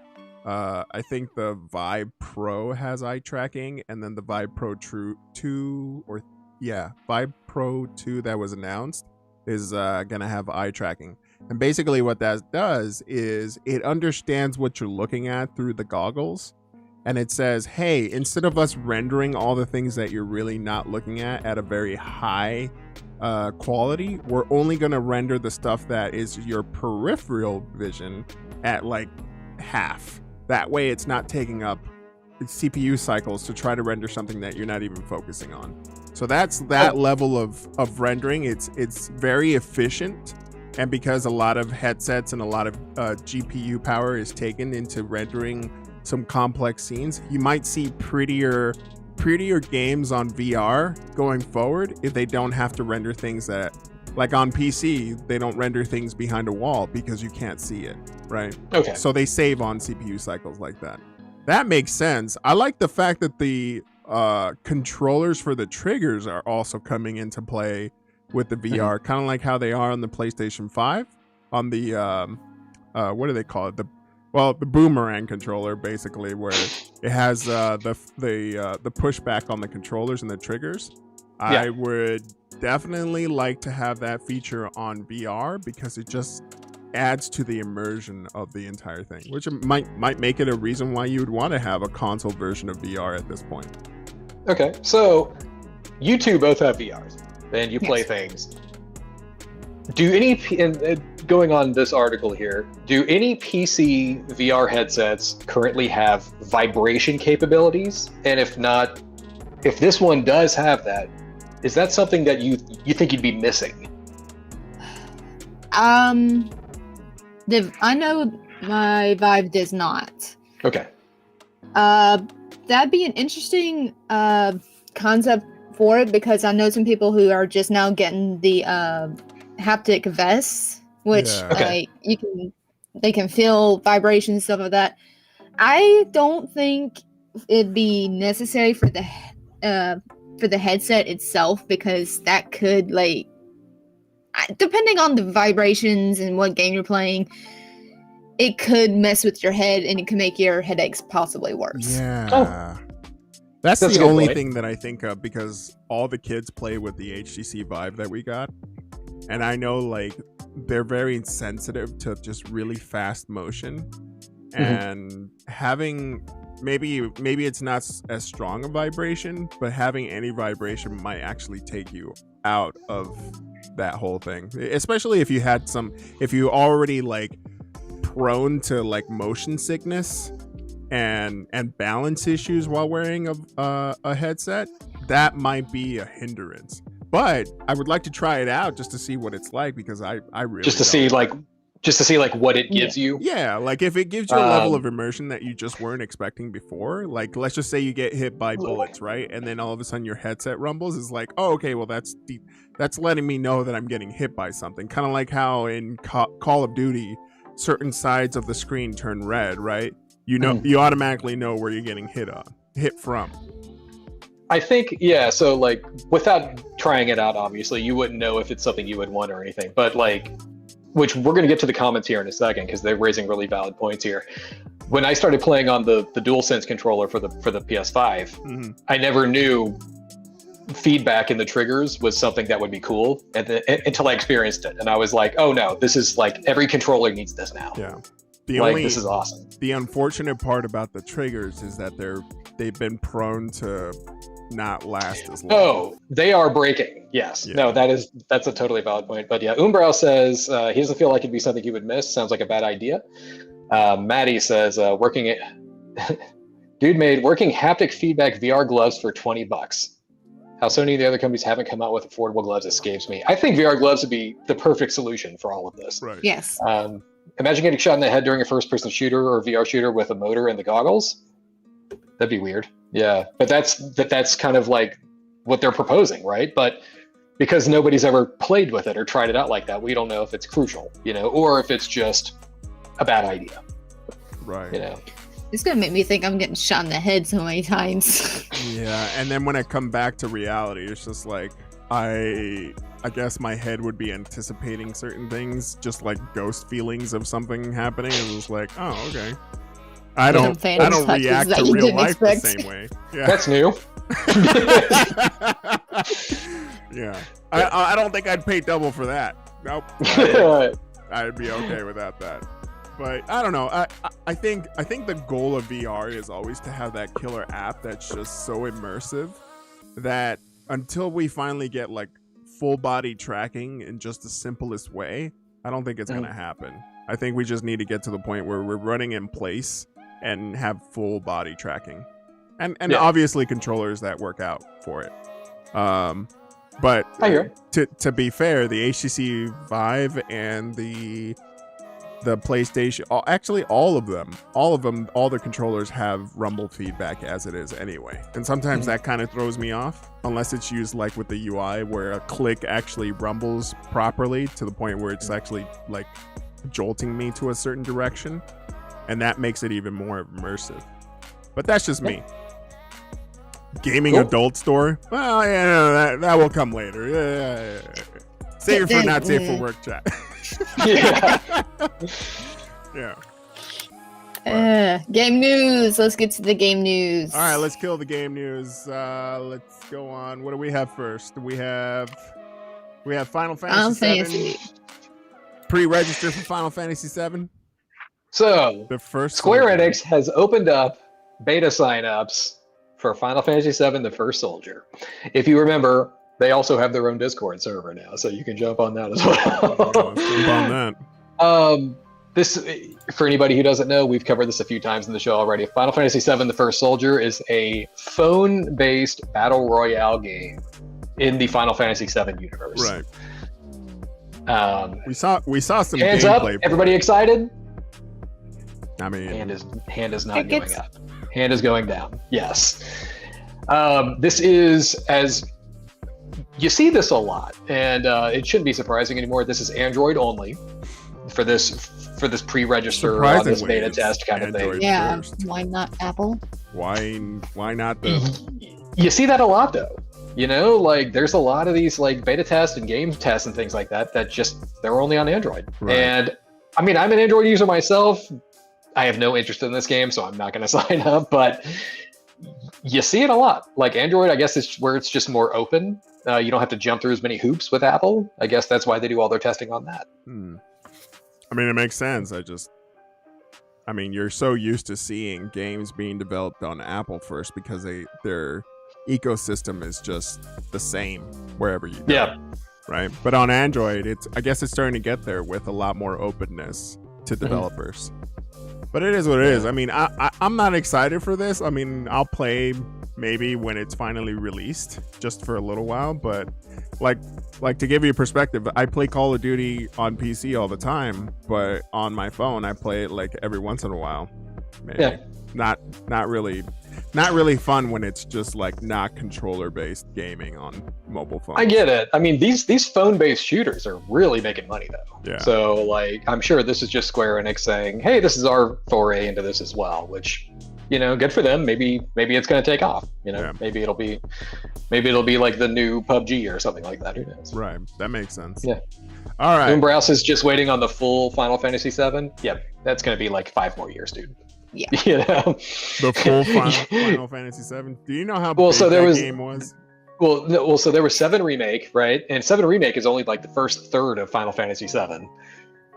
I think the Vive Pro has eye tracking, and then the Vive Pro 2 or Vive Pro 2 that was announced is gonna have eye tracking. And basically what that does is it understands what you're looking at through the goggles. And it says, hey, instead of us rendering all the things that you're really not looking at a very high quality, we're only going to render the stuff that is your peripheral vision at like half. That way it's not taking up CPU cycles to try to render something that you're not even focusing on. So that's that level of rendering. It's very efficient. And because a lot of headsets and a lot of GPU power is taken into rendering some complex scenes, you might see prettier games on VR going forward if they don't have to render things that, like on PC, they don't render things behind a wall because you can't see it, right? Okay. So they save on CPU cycles like that. That makes sense. I like the fact that the controllers for the triggers are also coming into play with the VR, kind of like how they are on the PlayStation 5 on the what do they call it? The boomerang controller, basically, where it has the pushback on the controllers and the triggers. Yeah. I would definitely like to have that feature on VR because it just adds to the immersion of the entire thing, which might make it a reason why you would want to have a console version of VR at this point. Okay, so you two both have VRs, and you play things. Do any, going on this article here, do any PC VR headsets currently have vibration capabilities? And if not, if this one does have that, is that something that you think you'd be missing? I know my Vive does not. Okay. That'd be an interesting concept for it, because I know some people who are just now getting the haptic vests, which they can feel vibrations, stuff like that. I don't think it'd be necessary for the headset itself, because that could, like, depending on the vibrations and what game you're playing, it could mess with your head and it could make your headaches possibly worse. Yeah. That's the only thing that I think of, because all the kids play with the HTC Vive that we got. And I know, like, they're very sensitive to just really fast motion. And having maybe it's not as strong a vibration, but having any vibration might actually take you out of that whole thing. Especially if you already like prone to like motion sickness and balance issues while wearing a headset, that might be a hindrance. But I would like to try it out just to see what it's like, because I really just to see what it gives you. Yeah, like if it gives you a level of immersion that you just weren't expecting before. Like, let's just say you get hit by bullets, right? And then all of a sudden your headset rumbles. It's like, oh, okay, well that's letting me know that I'm getting hit by something. Kind of like how in Call of Duty, certain sides of the screen turn red, right? You know, you automatically know where you're getting hit from. I think, yeah, so like without trying it out, obviously, you wouldn't know if it's something you would want or anything. But like, which we're going to get to the comments here in a second, because they're raising really valid points here. When I started playing on the DualSense controller for the PS5, I never knew feedback in the triggers was something that would be cool until I experienced it. And I was like, oh no, this is like, every controller needs this now. Yeah. This is awesome. The unfortunate part about the triggers is that they've been prone to not last as long. Oh, they are breaking. Yes. Yeah. No, that's a totally valid point. But yeah, Umbrow says he doesn't feel like it'd be something he would miss. Sounds like a bad idea. Maddie says working haptic feedback VR gloves for $20. How so many of the other companies haven't come out with affordable gloves escapes me. I think VR gloves would be the perfect solution for all of this. Right. Yes. Imagine getting shot in the head during a first-person shooter or VR shooter with a motor and the goggles. That'd be weird. Yeah, but that's kind of like what they're proposing, right? But because nobody's ever played with it or tried it out like that, we don't know if it's crucial, or if it's just a bad idea. Right. It's gonna make me think I'm getting shot in the head so many times. Yeah, and then when I come back to reality, it's just like I guess my head would be anticipating certain things, just like ghost feelings of something happening, and it's like, oh, okay. I don't react to real life the same way. Yeah. That's new. Yeah, I don't think I'd pay double for that. Nope. I'd be okay without that. But I don't know. I think the goal of VR is always to have that killer app that's just so immersive that until we finally get like full body tracking in just the simplest way, I don't think it's gonna happen. I think we just need to get to the point where we're running in place and have full body tracking, and obviously controllers that work out for it. But to be fair, the HTC Vive and the PlayStation, actually all of them, all the controllers have rumble feedback as it is anyway. And sometimes that kind of throws me off, unless it's used like with the UI where a click actually rumbles properly to the point where it's actually like jolting me to a certain direction. And that makes it even more immersive. But that's just me. Gaming adult store? Well, yeah, that will come later. Yeah. Save it for not safe for work chat. Game news. Let's get to the game news. All right, let's kill the game news. Let's go on. What do we have first? We have Final Fantasy VII. Pre-register for Final Fantasy VII. So the first Square Enix has opened up beta signups for Final Fantasy VII: The First Soldier. If you remember, they also have their own Discord server now, so you can jump on that as well. Jump on that. This, for anybody who doesn't know, we've covered this a few times in the show already. Final Fantasy VII: The First Soldier is a phone-based battle royale game in the Final Fantasy VII universe. Right. We saw some hands gameplay. Up, everybody excited? I mean, hand is not going up. Hand is going down. Yes. This is, as you see this a lot, and it shouldn't be surprising anymore. This is Android only for this pre-register on this beta test kind of thing. Yeah. Why not Apple? Why not the? You see that a lot though. You know, like there's a lot of these like beta tests and game tests and things like that just they're only on Android. Right. And I mean, I'm an Android user myself. I have no interest in this game, so I'm not going to sign up. But you see it a lot. Like Android, I guess it's where it's just more open. You don't have to jump through as many hoops with Apple. I guess that's why they do all their testing on that. I mean, it makes sense. I mean, you're so used to seeing games being developed on Apple first because their ecosystem is just the same wherever you go. Yeah. Right. But on Android, I guess it's starting to get there with a lot more openness to developers. But it is what it is. I mean, I'm not excited for this. I mean, I'll play maybe when it's finally released, just for a little while. But like to give you a perspective, I play Call of Duty on PC all the time, but on my phone, I play it like every once in a while. Maybe. Yeah. Not really fun when it's just like not controller based gaming on mobile phones. I get it. I mean, these phone based shooters are really making money though. Yeah. So like, I'm sure this is just Square Enix saying, hey, this is our foray into this as well, which, you know, good for them. Maybe it's going to take off. You know, maybe it'll be like the new PUBG or something like that. Who knows? Right. That makes sense. Yeah. All right. Moonbrowse is just waiting on the full Final Fantasy VII. Yep. That's going to be like 5 more years, dude. Yeah. You know? The full Final Fantasy VII. Do you know how big that game was? Well, so there was 7 Remake, right? And 7 Remake is only like the first third of Final Fantasy VII.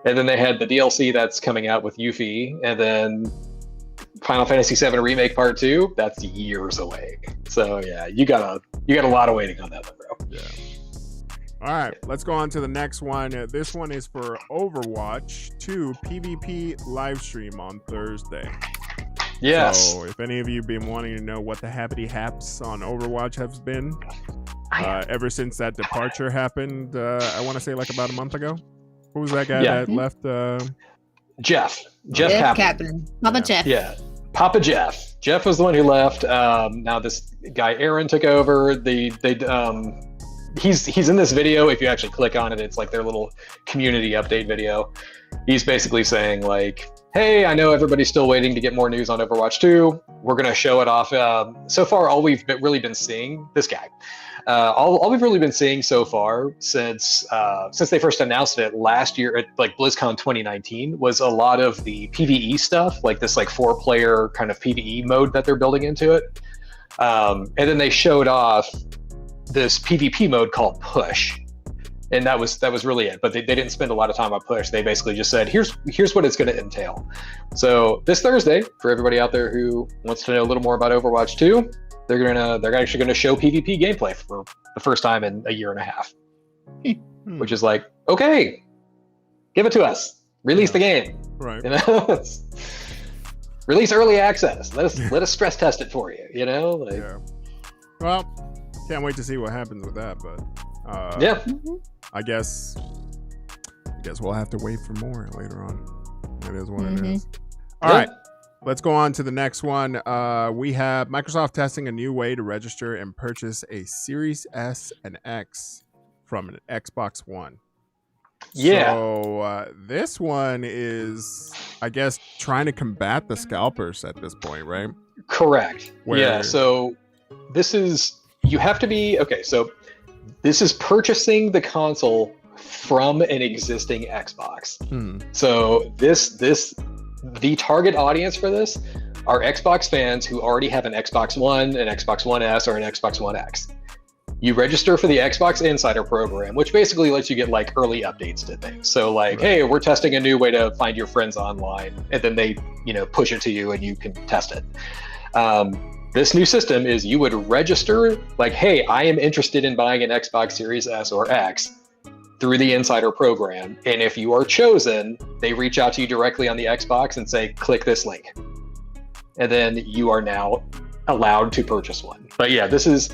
And then they had the DLC that's coming out with Yuffie, and then Final Fantasy VII Remake Part 2, that's years away. So yeah, you got a lot of waiting on that one, bro. Yeah. All right, let's go on to the next one. This one is for Overwatch 2 PvP live stream on Thursday. Yes. So if any of you have been wanting to know what the happy haps on Overwatch has been, ever since that departure happened, I want to say like about a month ago. Who was that guy that left? Jeff Kaplan. Papa Jeff. Yeah, Papa Jeff. Jeff was the one who left. Now this guy Aaron took over. He's in this video. If you actually click on it, it's like their little community update video. He's basically saying like, hey, I know everybody's still waiting to get more news on Overwatch 2. We're going to show it off. So far, all we've really been seeing, this guy, all we've really been seeing so far since they first announced it last year at like BlizzCon 2019 was a lot of the PvE stuff, like this like 4-player kind of PvE mode that they're building into it. And then they showed off this PvP mode called Push. And that was really it. But they didn't spend a lot of time on Push. They basically just said, here's what it's going to entail. So this Thursday, for everybody out there who wants to know a little more about Overwatch 2, they're actually going to show PvP gameplay for the first time in a year and a half, which is like, okay, give it to us. Release the game. Right. You know, release early access. Let us stress test it for you. You know. Like, yeah. Well, can't wait to see what happens with that. But yeah. I guess we'll have to wait for more later on. It is what it is. All right, let's go on to the next one. We have Microsoft testing a new way to register and purchase a Series S and X from an Xbox One. Yeah. So this one is, I guess, trying to combat the scalpers at this point, right? Correct. Yeah. So this is, you have to be, okay, so this is purchasing the console from an existing Xbox. So the target audience for this are Xbox fans who already have an Xbox One, an Xbox One S, or an Xbox One X. You register for the Xbox Insider program, which basically lets you get like early updates to things. So like, hey, we're testing a new way to find your friends online, and then they, push it to you and you can test it. This new system is you would register like, hey, I am interested in buying an Xbox Series S or X through the Insider program. And if you are chosen, they reach out to you directly on the Xbox and say, click this link. And then you are now allowed to purchase one. But yeah, this is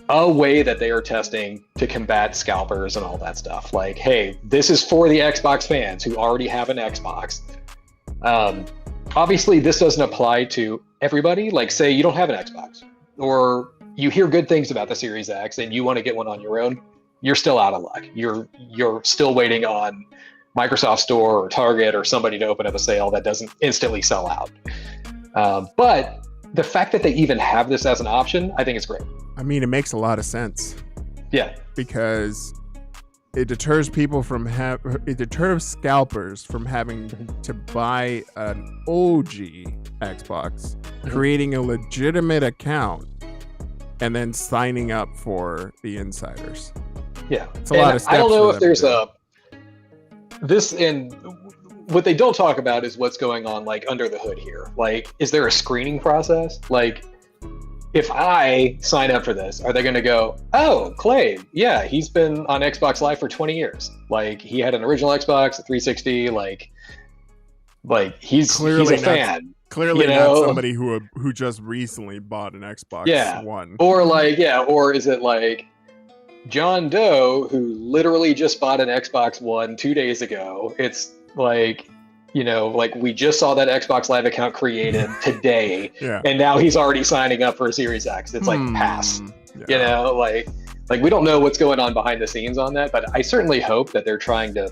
a way that they are testing to combat scalpers and all that stuff. Like, hey, this is for the Xbox fans who already have an Xbox. Obviously, this doesn't apply to everybody. Like, say you don't have an Xbox, or you hear good things about the Series X and you want to get one on your own, you're still out of luck. You're still waiting on Microsoft Store or Target or somebody to open up a sale that doesn't instantly sell out. But the fact that they even have this as an option, I think is great. I mean, it makes a lot of sense. Yeah. Because it deters people from it deters scalpers from having to buy an OG Xbox, creating a legitimate account, and then signing up for the insiders. Yeah. It's a lot of steps. I don't know if there's what they don't talk about is what's going on like under the hood here. Like, is there a screening process? Like, if I sign up for this, are they going to go, oh, Clay, yeah, he's been on Xbox Live for 20 years. Like, he had an original Xbox, a 360, like he's a fan. Clearly not somebody who just recently bought an Xbox One. Or or is it like John Doe, who literally just bought an Xbox One 2 days ago? It's like, like we just saw that Xbox Live account created today, and now he's already signing up for a Series X. It's like pass, like we don't know what's going on behind the scenes on that, but I certainly hope that they're trying to,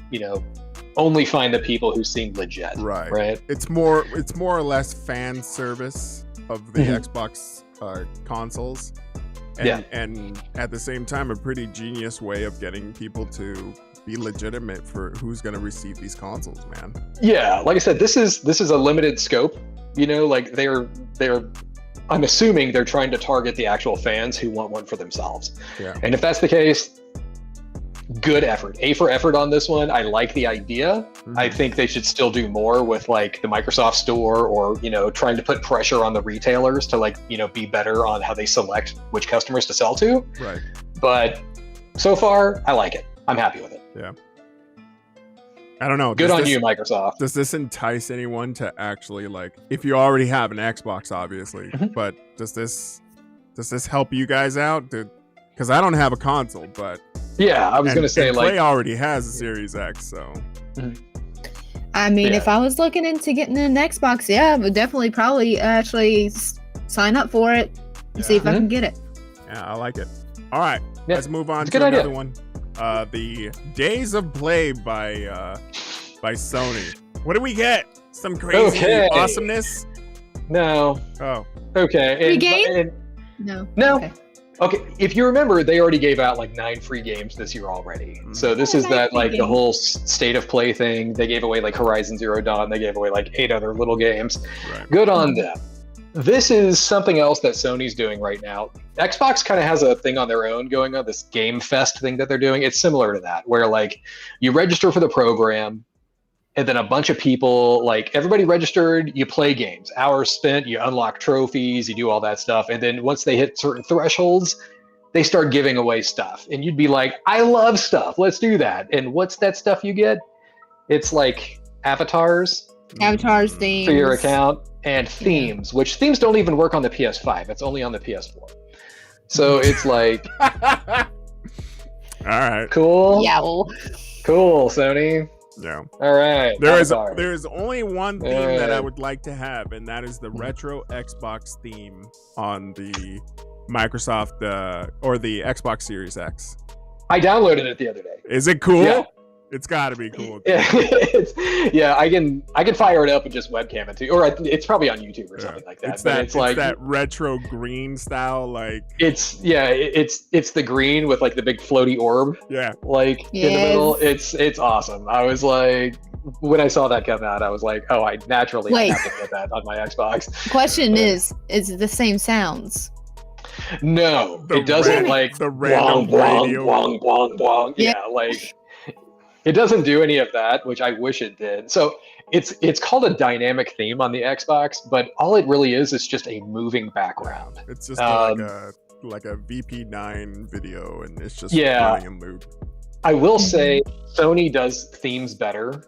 only find the people who seem legit. Right. It's more or less fan service of the Xbox consoles, and at the same time, a pretty genius way of getting people to be legitimate for who's going to receive these consoles, man. Yeah, like I said, this is a limited scope. Like they're I'm assuming they're trying to target the actual fans who want one for themselves. Yeah. And if that's the case, good effort. A for effort on this one. I like the idea. I think they should still do more with like the Microsoft Store, or trying to put pressure on the retailers to like be better on how they select which customers to sell to. Right. But so far, I like it. I'm happy with it. Yeah. I don't know. Good on you, Microsoft. Does this entice anyone to actually, like, if you already have an Xbox, obviously, but does this help you guys out? Because I don't have a console, but yeah, I was going to say, like, Clay already has a Series X, so. I mean, if I was looking into getting an Xbox, I would definitely probably actually sign up for it and see if I can get it. Yeah, I like it. All right, let's move on to another one. The Days of Play by Sony. What do we get? Some crazy awesomeness? No. Oh. Okay. Free game? No. Okay. If you remember, they already gave out like 9 free games this year already. So this is that like the whole state of play thing. They gave away like Horizon Zero Dawn. They gave away like 8 other little games. Right. Good on them. This is something else that Sony's doing right now. Xbox kind of has a thing on their own going on, this Game Fest thing that they're doing. It's similar to that, where like you register for the program, and then a bunch of people, like everybody registered, you play games, hours spent, you unlock trophies, you do all that stuff, and then once they hit certain thresholds, they start giving away stuff, and you'd be like, I love stuff, let's do that. And what's that stuff you get? It's like avatars themes for your account, and themes, which themes don't even work on the PS5. It's only on the PS4. So it's like, all right, cool. Yeah. Cool, Sony. Yeah. All right. There is only one theme that I would like to have, and that is the retro Xbox theme on the Microsoft or the Xbox Series X. I downloaded it the other day. Is it cool? Yeah. It's got to be cool. Yeah, I can fire it up and just webcam it to you, or it's probably on YouTube or something like that. It's like that retro green style, like it's the green with like the big floaty orb. Yeah, like in the middle. It's awesome. I was like, when I saw that come out, I was like, oh, I naturally have to get that on my Xbox. Question is it the same sounds? No, it doesn't. Like the random radio. Bwong, bwong, bwong. Yeah, like. It doesn't do any of that, which I wish it did. So it's called a dynamic theme on the Xbox, but all it really is just a moving background. It's just like a VP9 video, and it's just running in loop. I will say Sony does themes better.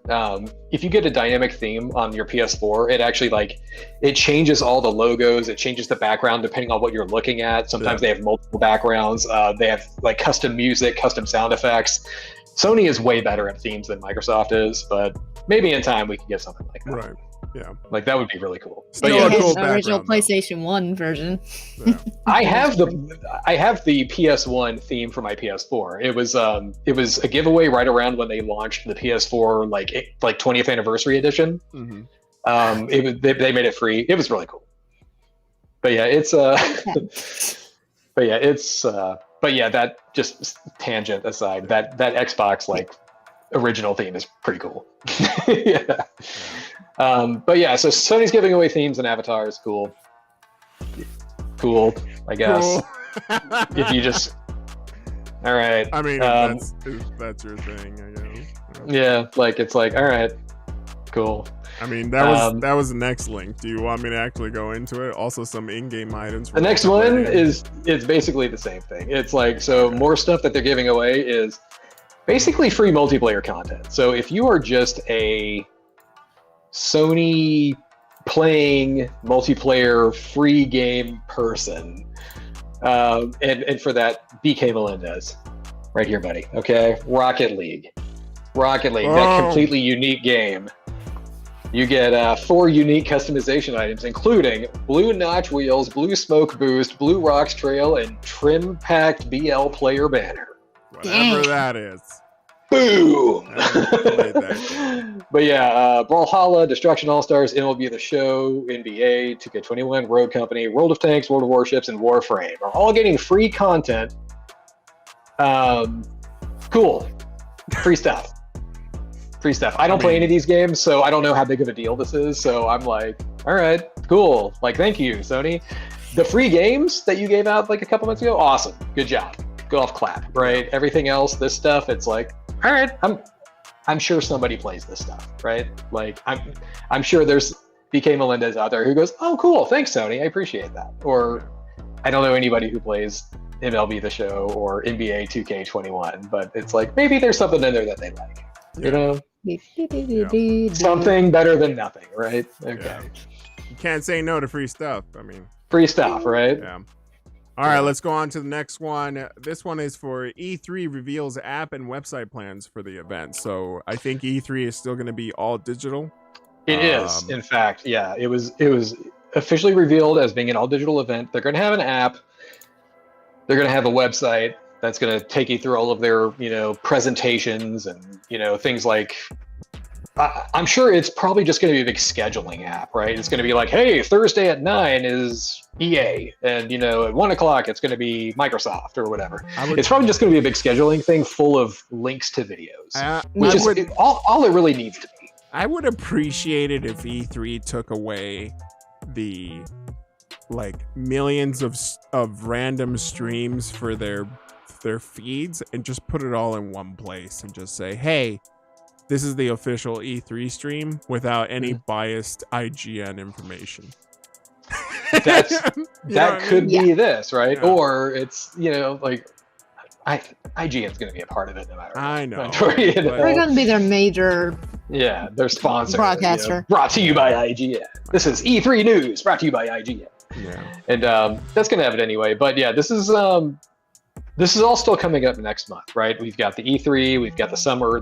If you get a dynamic theme on your PS4, it actually it changes all the logos. It changes the background depending on what you're looking at. Sometimes they have multiple backgrounds. They have like custom music, custom sound effects. Sony is way better at themes than Microsoft is, but maybe in time we can get something like that. Right. Yeah. Like that would be really cool. But yeah, the original PlayStation 1 version. Yeah. I have the PS1 theme for my PS4. It was a giveaway right around when they launched the PS4 like 20th anniversary edition. Mm-hmm. They made it free. It was really cool. But yeah, that just tangent aside, that Xbox original theme is pretty cool. Yeah. But yeah, so Sony's giving away themes and avatars. Cool, I guess. Cool. If you just, all right. I mean, if that's your thing, I guess. Yeah, it's all right, cool. I mean, that was the next link. Do you want me to actually go into it? Also, some in-game items. The next one it's basically the same thing. It's more stuff that they're giving away is basically free multiplayer content. So if you are just a Sony playing multiplayer free game person, and for that, BK Melendez, right here, buddy. Okay, Rocket League, that completely unique game. You get 4 unique customization items, including blue notch wheels, blue smoke boost, blue rocks trail, and trim packed BL player banner. Whatever that is. Boom! But yeah, Brawlhalla, Destruction All-Stars, MLB The Show, NBA, 2K21, Rogue Company, World of Tanks, World of Warships, and Warframe are all getting free content. Cool. Free stuff. I don't play any of these games, so I don't know how big of a deal this is. So I'm like, all right, cool. Thank you, Sony. The free games that you gave out a couple months ago, awesome. Good job. Go off clap, right? Everything else, this stuff, it's all right, I'm sure somebody plays this stuff, right? I'm sure there's BK Melendez out there who goes, oh, cool, thanks, Sony, I appreciate that. Or I don't know anybody who plays MLB The Show or NBA 2K21, but it's maybe there's something in there that they like, you know? Something better than nothing, right? Okay. Yeah. You can't say no to free stuff. I mean, free stuff, right? Yeah. All right, let's go on to the next one. This one is for E3 reveals app and website plans for the event. So I think E3 is still going to be all digital. It is, in fact, yeah. It was officially revealed as being an all digital event. They're going to have an app. They're going to have a website that's going to take you through all of their, presentations and, things like. I'm sure it's probably just going to be a big scheduling app, right? It's going to be hey, Thursday at 9 is EA, and at 1 o'clock it's going to be Microsoft or whatever. It's probably just going to be a big scheduling thing full of links to videos, which is all it really needs to be. I would appreciate it if E3 took away the like millions of random streams for their feeds and just put it all in one place and just say, hey, this is the official E3 stream without any biased IGN information. That could be this, right? Yeah. Or it's, like IGN's going to be a part of it no matter what. I know. They're going to be their major their sponsor. Broadcaster. Brought to you by IGN. This is E3 News, brought to you by IGN. Yeah. And that's going to have it anyway. But yeah, this is all still coming up next month, right? We've got the E3, we've got the Summer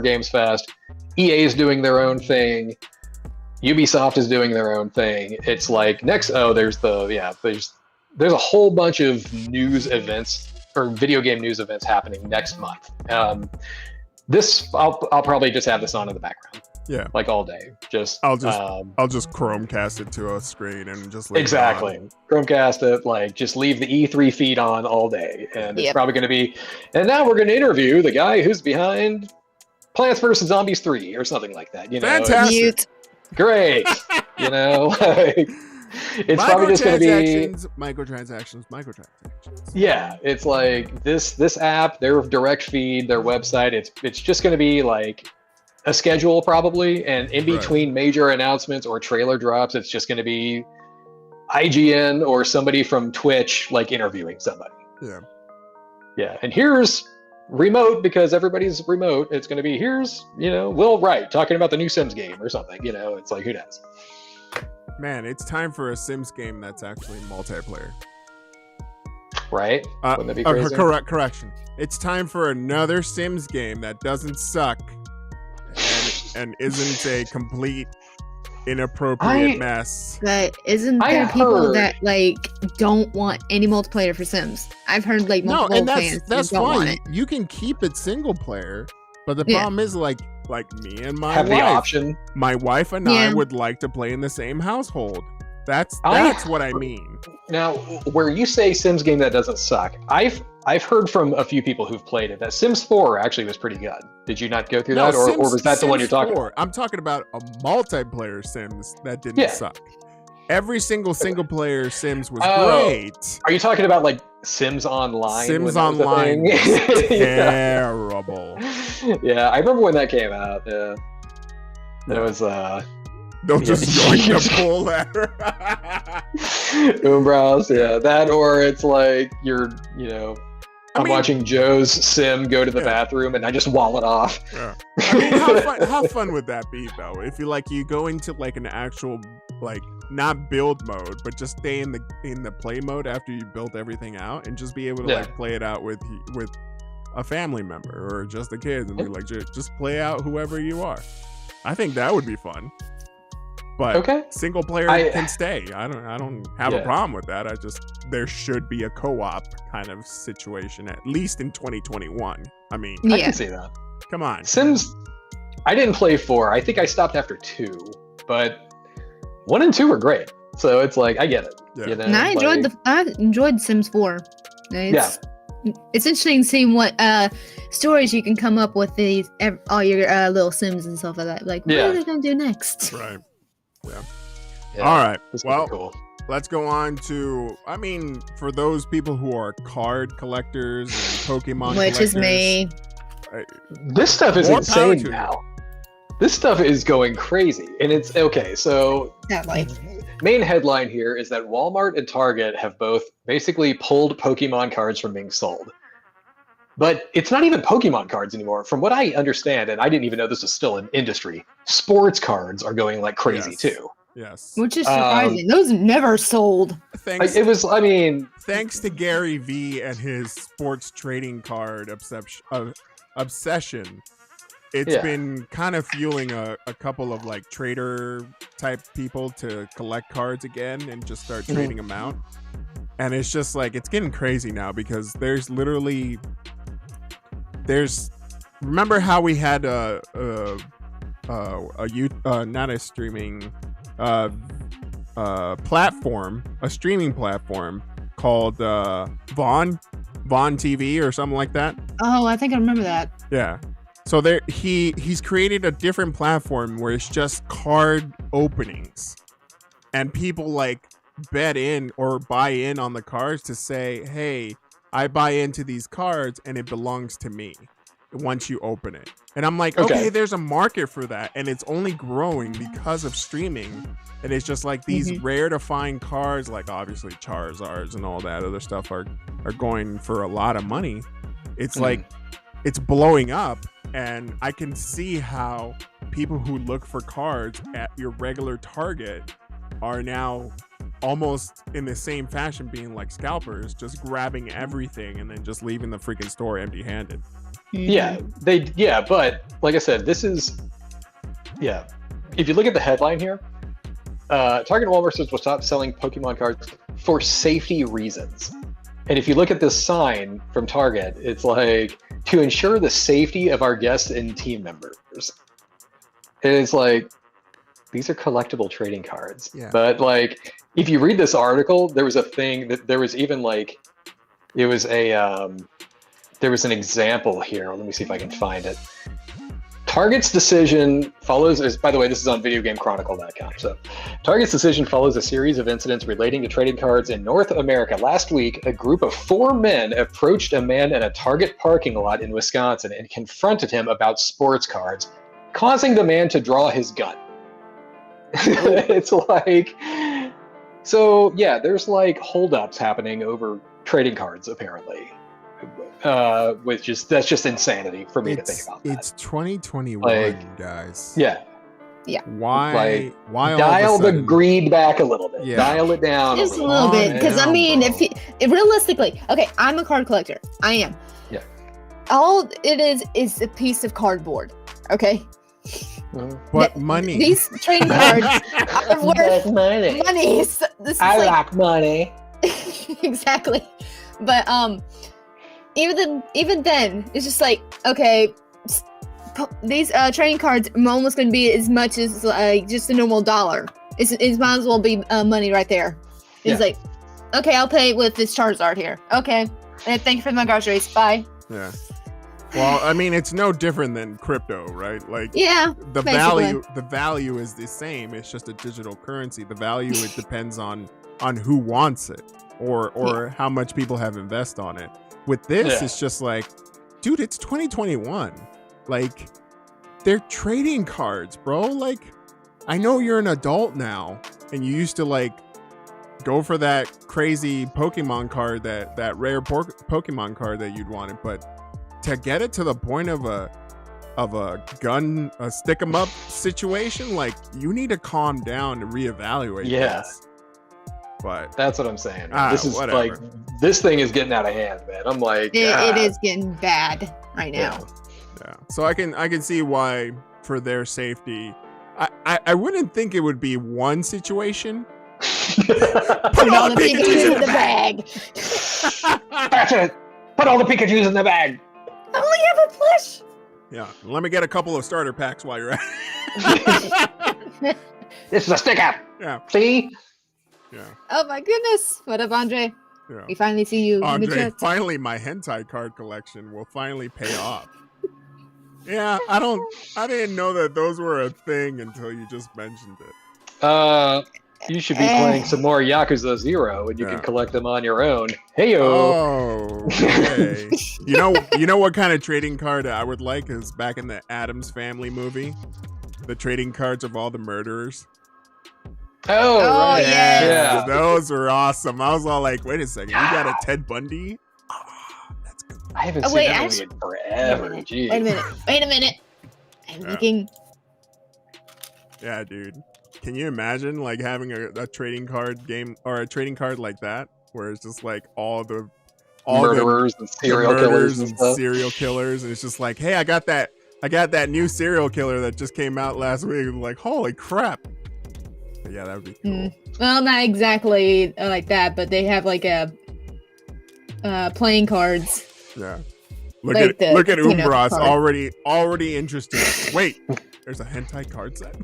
Games Fest. EA is doing their own thing. Ubisoft is doing their own thing. It's like there's a whole bunch of news events or video game news events happening next month. I'll probably just have this on in the background. Yeah, like all day. I'll just Chromecast it to a screen and just leave exactly it on. Chromecast it, like just leave the E3 feed on all day, and it's probably going to be. And now we're going to interview the guy who's behind Plants vs Zombies 3 or something like that. Fantastic. Great. It's probably just going to be microtransactions. Yeah, it's like this app, their direct feed, their website. It's just going to be like a schedule probably, and in between major announcements or trailer drops, it's just going to be IGN or somebody from Twitch like interviewing somebody. Yeah, and here's remote because everybody's remote. It's going to be here's Will Wright talking about the new Sims game or something. It's like who knows. Man, it's time for a Sims game that's actually multiplayer. Right? Wouldn't that be crazy? Correction. It's time for another Sims game that doesn't suck and isn't a complete inappropriate mess. But isn't there people that don't want any multiplayer for Sims? I've heard multiple fans. That's don't fine. want it. You can keep it single player, but the problem is like me and my have wife. The option. My wife and I would like to play in the same household. That's what I mean. Now, where you say Sims game that doesn't suck, I've heard from a few people who've played it that Sims 4 actually was pretty good. Did you not go through that, or was that the one you're talking about? I'm talking about a multiplayer Sims that didn't suck. Every single player Sims was great. Are you talking about Sims Online? Sims Online was terrible. Yeah, I remember when that came out. Yeah. It was they'll just join the pull ladder. Umbrals, that, or it's like you're, I'm watching Joe's Sim go to the bathroom and I just wall it off. Yeah. I mean, how fun would that be though? If you go into an actual not build mode, but just stay in the play mode after you built everything out and just be able to play it out with a family member or just the kids and be just play out whoever you are. I think that would be fun. But single player can stay. I don't have a problem with that. There should be a co-op kind of situation, at least in 2021. I mean, I can see that. Come on. Sims, I didn't play 4. I think I stopped after 2, but 1 and 2 were great. So it's like, I get it. Yeah. And I enjoyed Sims 4. It's interesting seeing what stories you can come up with all your little Sims and stuff like that. What are they going to do next? Right. Yeah. All right. Well, cool. Let's go on to, for those people who are card collectors and Pokemon collectors. Which is me. This stuff is insane now. This stuff is going crazy. And it's, okay, so main headline here is that Walmart and Target have both basically pulled Pokemon cards from being sold. But it's not even Pokemon cards anymore. From what I understand, and I didn't even know this was still an industry, sports cards are going like crazy too. Yes. Which is surprising. Those never sold. Thanks to Gary V and his sports trading card obsession, it's been kind of fueling a couple of trader type people to collect cards again and just start trading them out. And it's just it's getting crazy now because there's literally remember how we had not a streaming platform, a streaming platform called Vaughn TV or something like that. Oh, I think I remember that. Yeah. So he's created a different platform where it's just card openings, and people bet in or buy in on the cards to say, hey, I buy into these cards and it belongs to me once you open it. And I'm like, okay, there's a market for that, and it's only growing because of streaming. And it's just like these rare to find cards, like obviously Charizards and all that other stuff are going for a lot of money. It's like it's blowing up, and I can see how people who look for cards at your regular Target are now almost in the same fashion being like scalpers, just grabbing everything and then just leaving the freaking store empty-handed. But like I said, this is if you look at the headline here, Target and Walmart will stop selling Pokemon cards for safety reasons. And if you look at this sign from Target, it's like, to ensure the safety of our guests and team members. And it's like, these are collectible trading cards. Yeah. But like, if you read this article, there was a thing that there was even like, it was a, there was an example here. Let me see if I can find it. Target's decision follows, by the way, this is on videogamechronicle.com. So Target's decision follows a series of incidents relating to trading cards in North America. Last week, a group of 4 men approached a man in a Target parking lot in Wisconsin and confronted him about sports cards, causing the man to draw his gun. It's like, so yeah, there's like holdups happening over trading cards, apparently. Which is, that's just insanity for me to think about that. It's 2021, guys. Yeah. Why dial the greed back a little bit? Yeah. Dial it down just a little bit, because I mean, if realistically, okay, I'm a card collector. I am. Yeah. All it is a piece of cardboard. Okay. What money? These trading cards are worth money. So I like money. Exactly, but even then, it's just like, okay, these trading cards are almost going to be as much as just a normal dollar. It might as well be money right there. It's like, okay, I'll pay with this Charizard here. Okay, and thank you for my groceries. Bye. Yeah. Well, I mean, it's no different than crypto, right? Like, the value is the same. It's just a digital currency. The value, it depends on who wants it or how much people have invested on it. With this, it's just like, dude, it's 2021. Like, they're trading cards, bro. Like, I know you're an adult now, and you used to like go for that crazy Pokemon card, that rare Pokemon card that you'd wanted, but to get it to the point of a gun, a stick 'em up situation, like, you need to calm down and reevaluate this. But that's what I'm saying. This is whatever. Like, this thing is getting out of hand, man. I'm like, it is getting bad right now. Yeah. So I can see why, for their safety, I wouldn't think it would be one situation. Put all the Pikachus in the bag. That's it. Put all the Pikachus in the bag. I only have a plush. Yeah. Let me get a couple of starter packs while you're at it. This is a stick up. Yeah. See? Yeah. Oh my goodness. What up, Andre? Yeah. We finally see you. Andre, finally my hentai card collection will finally pay off. Yeah, I didn't know that those were a thing until you just mentioned it. You should be playing some more Yakuza 0 and you can collect them on your own. Heyo. Oh, okay. You know what kind of trading card I would like is back in the Addams Family movie, the trading cards of all the murderers. Oh, right. Yeah. Those were awesome. I was all like, wait a second, you got a Ted Bundy? Oh, that's good. I haven't seen that movie in forever. Jeez. Wait a minute. I'm thinking. Yeah, dude. Can you imagine like having a trading card game or a trading card like that, where it's just like all murderers and serial killers and serial killers, and it's just like, hey, I got that new serial killer that just came out last week. I'm like, holy crap. But yeah, that would be cool. Well, not exactly like that, but they have like a playing cards. Yeah. Look at Umbros already interested. Wait, there's a hentai card set.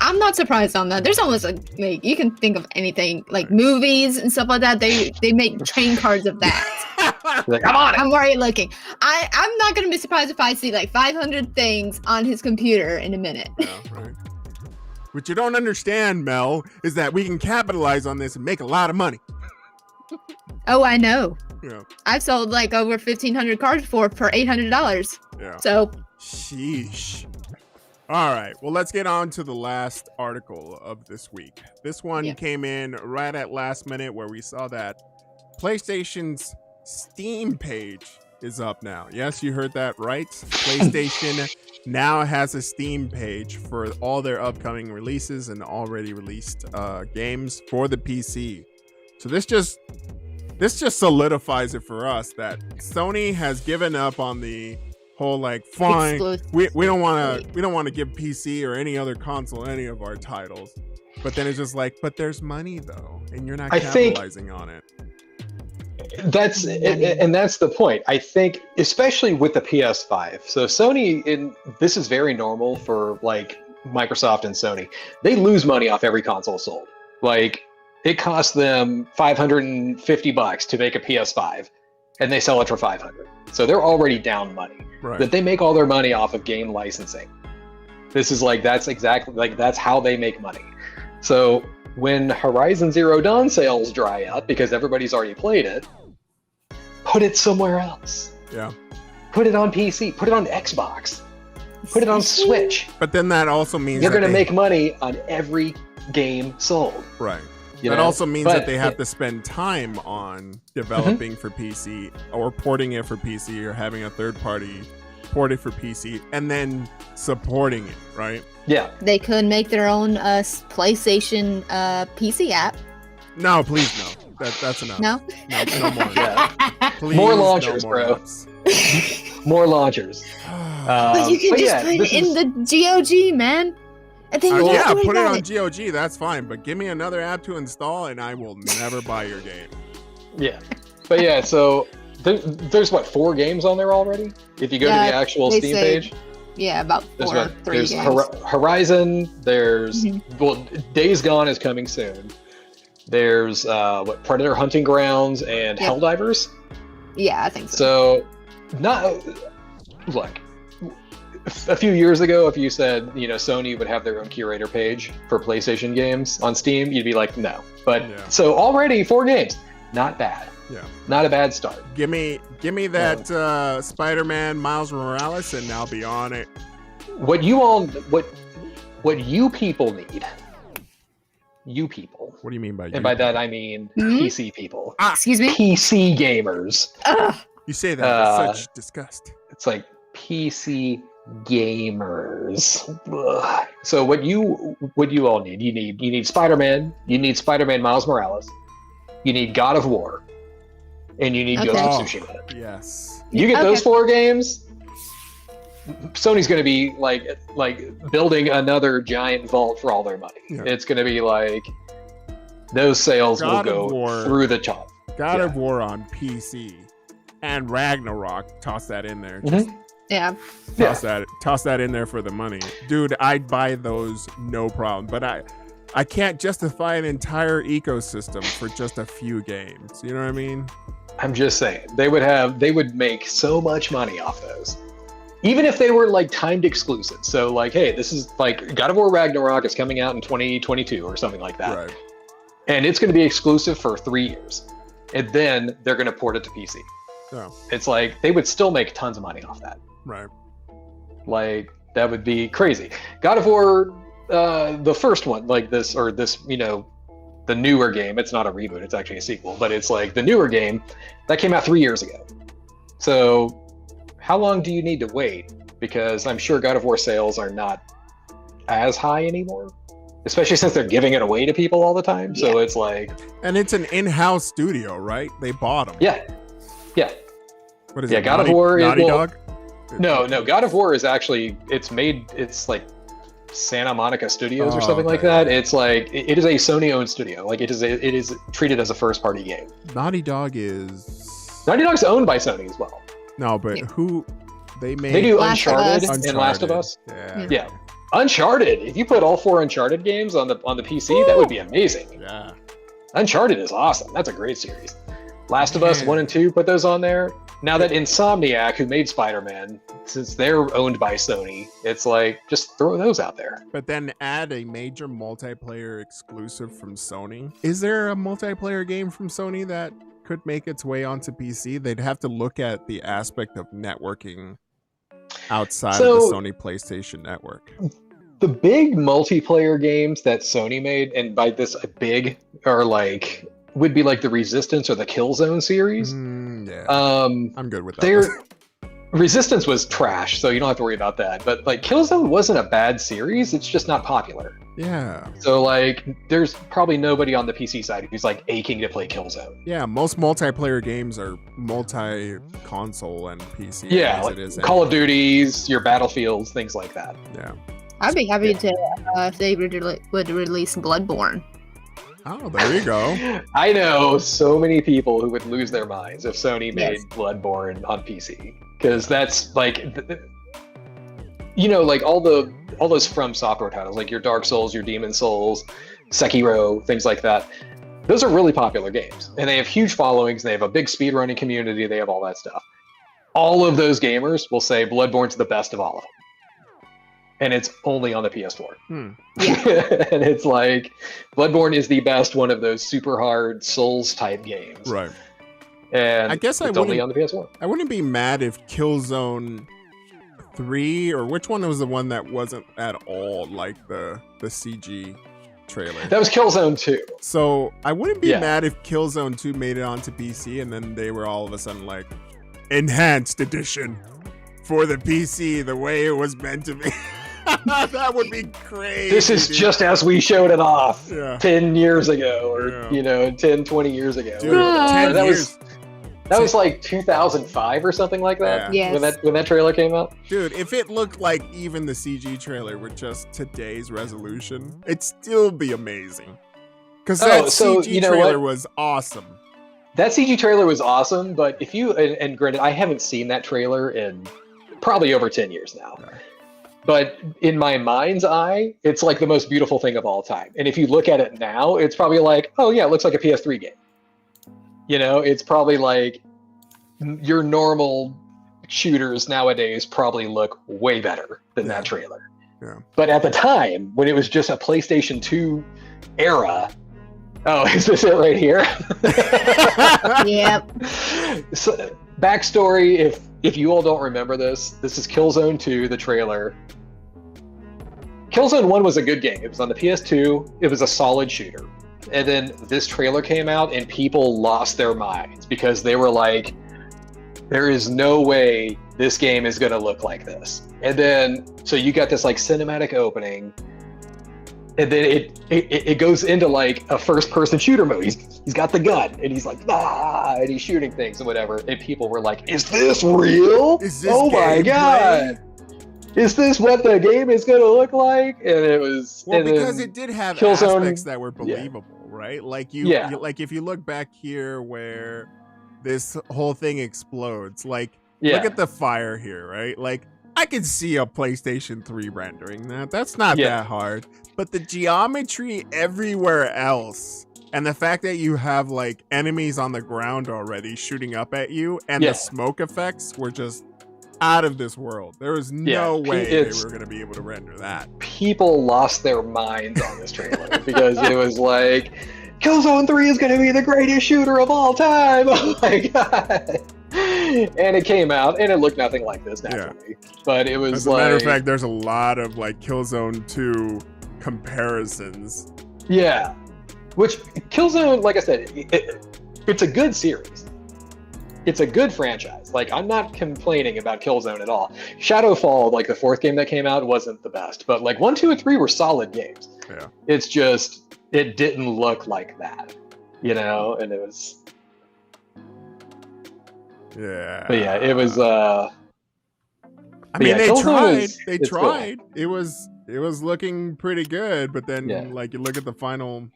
I'm not surprised on that. There's almost like you can think of anything like movies and stuff like that. They make train cards of that. Like, come on! I'm already looking. I'm not gonna be surprised if I see like 500 things on his computer in a minute. Yeah, right. What you don't understand, Mel, is that we can capitalize on this and make a lot of money. Oh, I know. Yeah. I've sold like over 1,500 cards for $800. Yeah. So. Sheesh. All right. Well, let's get on to the last article of this week. This one came in right at last minute where we saw that PlayStation's Steam page is up now. Yes, you heard that right. PlayStation now has a Steam page for all their upcoming releases and already released games for the PC. So this just solidifies it for us that Sony has given up on the whole like fine we don't want to give PC or any other console any of our titles. But then it's just like, but there's money though, and you're not capitalizing on it. That's the point. I think, especially with the PS5. So Sony, this is very normal for like Microsoft and Sony. They lose money off every console sold. Like it costs them $550 to make a PS5, and they sell it for $500. So they're already down money. Right. But they make all their money off of game licensing. This is like that's how they make money. So when Horizon Zero Dawn sales dry up because everybody's already played it, put it somewhere else. Yeah. Put it on PC, put it on Xbox, put it on Switch. But then that also means you're going to make money on every game sold. Right. That also means that they have to spend time on developing for PC or porting it for PC or having a third party port it for PC and then supporting it, right? Yeah. They could make their own PlayStation PC app. No, please no. That's enough. No more. Yeah. Please, more launchers, no more bro. More launchers. But you can just put it in the GOG, man. And then put it on GOG. That's fine. But give me another app to install, and I will never buy your game. Yeah, but yeah. So there's what 4 games on there already. If you go to the actual Steam page. Yeah, about 4, 3 there's games. Horizon. There's Days Gone is coming soon. There's Predator Hunting Grounds and Helldivers. Yeah, I think so. So, look. A few years ago, if you said, Sony would have their own curator page for PlayStation games on Steam, you'd be like, no. But so already 4 games, not bad. Yeah, not a bad start. Give me that Spider-Man Miles Morales, and I'll be on it. What you people need. You people. What do you mean by you? And by that I mean PC people. Excuse me? PC gamers. You say that with such disgust. It's like PC gamers. Ugh. So what you all need? You need Spider-Man. You need Spider-Man Miles Morales. You need God of War. And you need Ghost of Tsushima. Yes. You get those 4 games, Sony's going to be like building another giant vault for all their money. Yeah. It's going to be like those sales will go through the top. God of War on PC and Ragnarok. Toss that in there. Toss that in there for the money, dude. I'd buy those no problem. But I can't justify an entire ecosystem for just a few games. You know what I mean? I'm just saying they would make so much money off those, even if they were like timed exclusive. So like, hey, this is like God of War Ragnarok is coming out in 2022 or something like that, right. And it's going to be exclusive for 3 years, and then they're going to port it to PC. Oh. It's like they would still make tons of money off that. Right. Like that would be crazy. God of War, the first one, like this, the newer game. It's not a reboot, it's actually a sequel, but it's like the newer game that came out 3 years ago. So how long do you need to wait? Because I'm sure God of War sales are not as high anymore, especially since they're giving it away to people all the time. So it's like, and it's an in-house studio, right? They bought them. Yeah. What is it? God of War Naughty Dog? No, God of War is actually, it's like Santa Monica Studios or something like that. It's like, it is a Sony-owned studio. Like it is treated as a first-party game. Naughty Dog's owned by Sony as well. No, but who they made? They do Uncharted and Last of Us. Yeah. Uncharted. If you put all 4 Uncharted games on the PC, that would be amazing. Yeah. Uncharted is awesome. That's a great series. Last of Us 1 and 2, put those on there. now that Insomniac, who made Spider-Man, since they're owned by Sony, it's like, just throw those out there. But then add a major multiplayer exclusive from Sony. Is there a multiplayer game from Sony that could make its way onto PC? They'd have to look at the aspect of networking outside of the Sony PlayStation network. The big multiplayer games that Sony made, and by this big, are like, would be like the Resistance or the Killzone series. Yeah, I'm good with that. Resistance was trash, so you don't have to worry about that. But like Killzone wasn't a bad series, it's just not popular. Yeah. So like there's probably nobody on the PC side who's like aching to play Killzone. Yeah, most multiplayer games are multi-console and PC. Yeah, like Call of Duties, your Battlefields, things like that. Yeah. I'd be happy to if they would release Bloodborne. Oh, there you go. I know so many people who would lose their minds if Sony made Bloodborne on PC, because that's like, you know, like all those From Software titles, like your Dark Souls, your Demon Souls, Sekiro, things like that. Those are really popular games, and they have huge followings. They have a big speedrunning community. They have all that stuff. All of those gamers will say Bloodborne's the best of all of them. And it's only on the PS4. And it's like, Bloodborne is the best one of those super hard Souls type games. Right. And I guess it's only on the PS4. I wouldn't be mad if Killzone 3, or which one was the one that wasn't at all like the CG trailer? That was Killzone 2. So I wouldn't be mad if Killzone 2 made it onto PC and then they were all of a sudden like, enhanced edition for the PC the way it was meant to be. That would be crazy. This is just as we showed it off 10 years ago, or you know, 10, 20 years ago. Dude, 10 years. That was like 2005 or something like that. When that trailer came out. Dude, if it looked like even the CG trailer with just today's resolution, it'd still be amazing. Because that CG trailer was awesome. That CG trailer was awesome, but if you and granted, I haven't seen that trailer in probably over 10 years now. But in my mind's eye, it's like the most beautiful thing of all time. And if you look at it now, it's probably like, oh yeah, it looks like a PS3 game. You know, it's probably like your normal shooters nowadays probably look way better than that trailer. Yeah. But at the time, when it was just a PlayStation 2 era, oh, is this it right here? Yep. So, backstory, if you all don't remember this is Killzone 2, the trailer. Killzone 1 was a good game. It was on the PS2. It was a solid shooter. And then this trailer came out and people lost their minds because they were like, there is no way this game is going to look like this. And then, so you got this like cinematic opening, and then it goes into like a first-person shooter mode. He's got the gun, and he's like, and he's shooting things and whatever. And people were like, "Is this real? Oh my god! Is this what the game is going to look like?" And it was because it did have Killzone, aspects that were believable, right? Like you, like if you look back here where this whole thing explodes, like look at the fire here, right? Like I could see a PlayStation 3 rendering that. That's not that hard. But the geometry everywhere else, and the fact that you have like enemies on the ground already shooting up at you, and the smoke effects were just out of this world. There was no way they were going to be able to render that. People lost their minds on this trailer because it was like, Killzone 3 is going to be the greatest shooter of all time. Oh my god. And it came out, and it looked nothing like this naturally. But it was as a matter of fact, there's a lot of like Killzone 2 comparisons. Yeah, which Killzone, like I said, it's a good series. It's a good franchise. Like, I'm not complaining about Killzone at all. Shadowfall, like the fourth game that came out, wasn't the best, but like 1, 2, and 3 were solid games. Yeah, it's just it didn't look like that, you know, and it was. Yeah. But yeah, it was. I mean, they tried. They tried. Cool. It was looking pretty good, but then like you look at the final.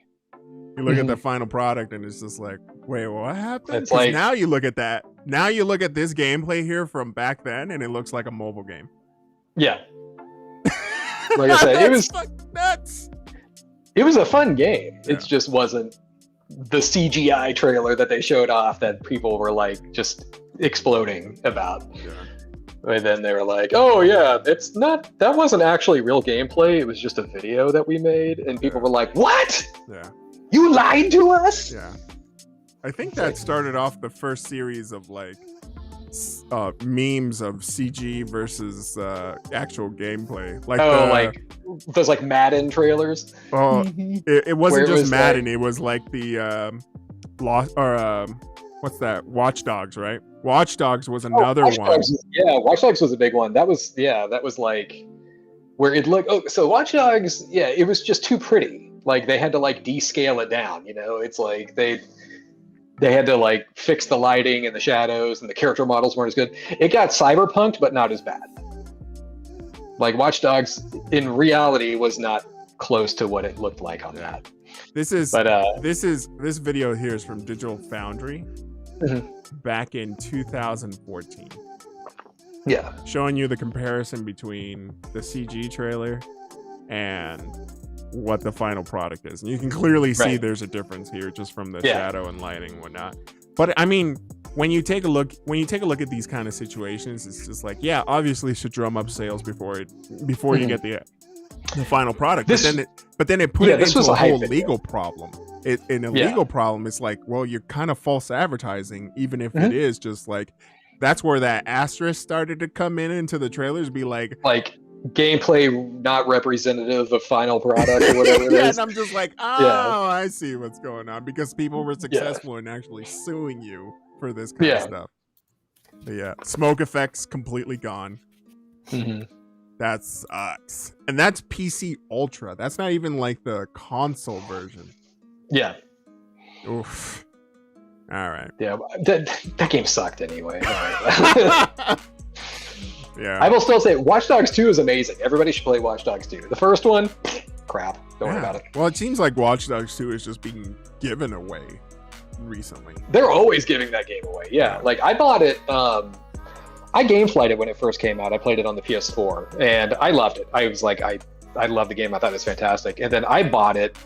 You look at the final product, and it's just like, wait, what happened? It's like, now you look at that. Now you look at this gameplay here from back then, and it looks like a mobile game. Yeah. Like I said, it was nuts. It was a fun game. Yeah. It just wasn't the CGI trailer that they showed off that people were like just exploding about. Yeah. And then they were like, "Oh yeah, that wasn't actually real gameplay. It was just a video that we made." And people were like, "What? Yeah. You lied to us?" Yeah. I think that started off the first series of like memes of CG versus actual gameplay. Like like those like Madden trailers. Oh, it wasn't just Madden. It was like the what's that? Watch Dogs, right? Watch Dogs was another one. Watch Dogs was a big one. That was like where it looked. So Watch Dogs, it was just too pretty. Like they had to like descale it down. You know, it's like they had to like fix the lighting and the shadows, and the character models weren't as good. It got cyberpunked, but not as bad. Like Watch Dogs in reality was not close to what it looked like on that. This video here is from Digital Foundry back in 2014. Yeah. Showing you the comparison between the CG trailer and what the final product is. And you can clearly see there's a difference here just from the shadow and lighting and whatnot. But I mean, when you take a look at these kind of situations, it's just like, obviously it should drum up sales before you get the final product. But then it put it into a whole legal problem. In a legal problem, it's like, well, you're kind of false advertising, even if it is just like, that's where that asterisk started to come into the trailers, be like gameplay not representative of final product or whatever it is. And I'm just like, I see what's going on, because people were successful in actually suing you for this kind of stuff. But smoke effects completely gone. That sucks. And that's PC Ultra. That's not even like the console version. Yeah. Oof. All right. Yeah, that game sucked anyway. Yeah. I will still say Watch Dogs 2 is amazing. Everybody should play Watch Dogs 2. The first one, crap. Don't worry about it. Well, it seems like Watch Dogs 2 is just being given away recently. They're always giving that game away. Yeah. Like I bought it. I gameflied it when it first came out. I played it on the PS4 and I loved it. I was like, I love the game. I thought it was fantastic. And then I bought it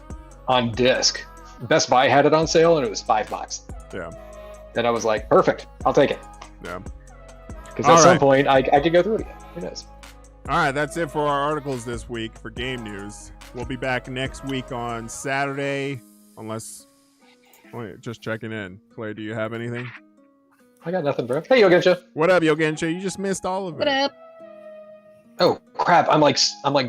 on disc. Best Buy had it on sale and it was $5. Yeah. And I was like, perfect. I'll take it. Yeah. Because at some point I could go through it again. Who knows? All right, that's it for our articles this week for game news. We'll be back next week on Saturday, unless... Wait, just checking in. Claire, do you have anything? I got nothing, bro. Hey, Yogencha. What up, Yogencha? You just missed all of it. What up? Oh crap! I'm like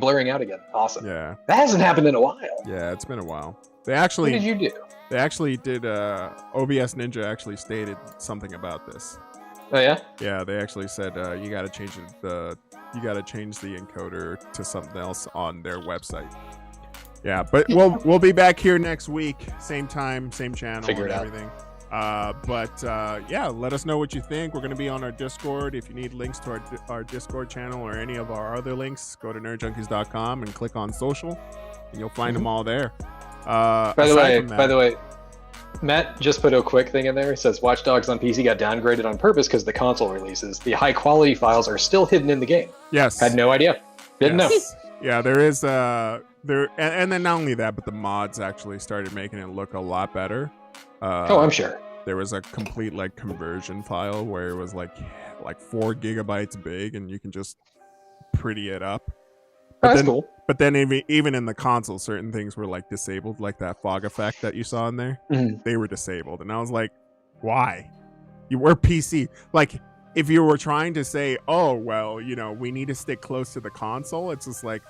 blurring out again. Awesome. Yeah. That hasn't happened in a while. Yeah, it's been a while. They actually. What did you do? They actually did. OBS Ninja actually stated something about this. Oh yeah. Yeah, they actually said you got to change the encoder to something else on their website. Yeah, but we'll be back here next week, same time, same channel, Figure and it out. everything. Let us know what you think. We're going to be on our Discord. If you need links to our Discord channel or any of our other links, go to nerdjunkies.com and click on social, and you'll find them all there. By the way, Matt just put a quick thing in there. It says Watch Dogs on PC got downgraded on purpose because the console releases. The high quality files are still hidden in the game. Yes. Had no idea. Didn't know. Yeah, there is and then not only that, but the mods actually started making it look a lot better. I'm sure. There was a complete conversion file where it was like 4 gigabytes big, and you can just pretty it up. That's cool. But then even in the console, certain things were disabled, like that fog effect that you saw in there. Mm-hmm. They were disabled, and I was like, "Why? You were PC." Like, if you were trying to say, "Oh, well, we need to stick close to the console," it's just like,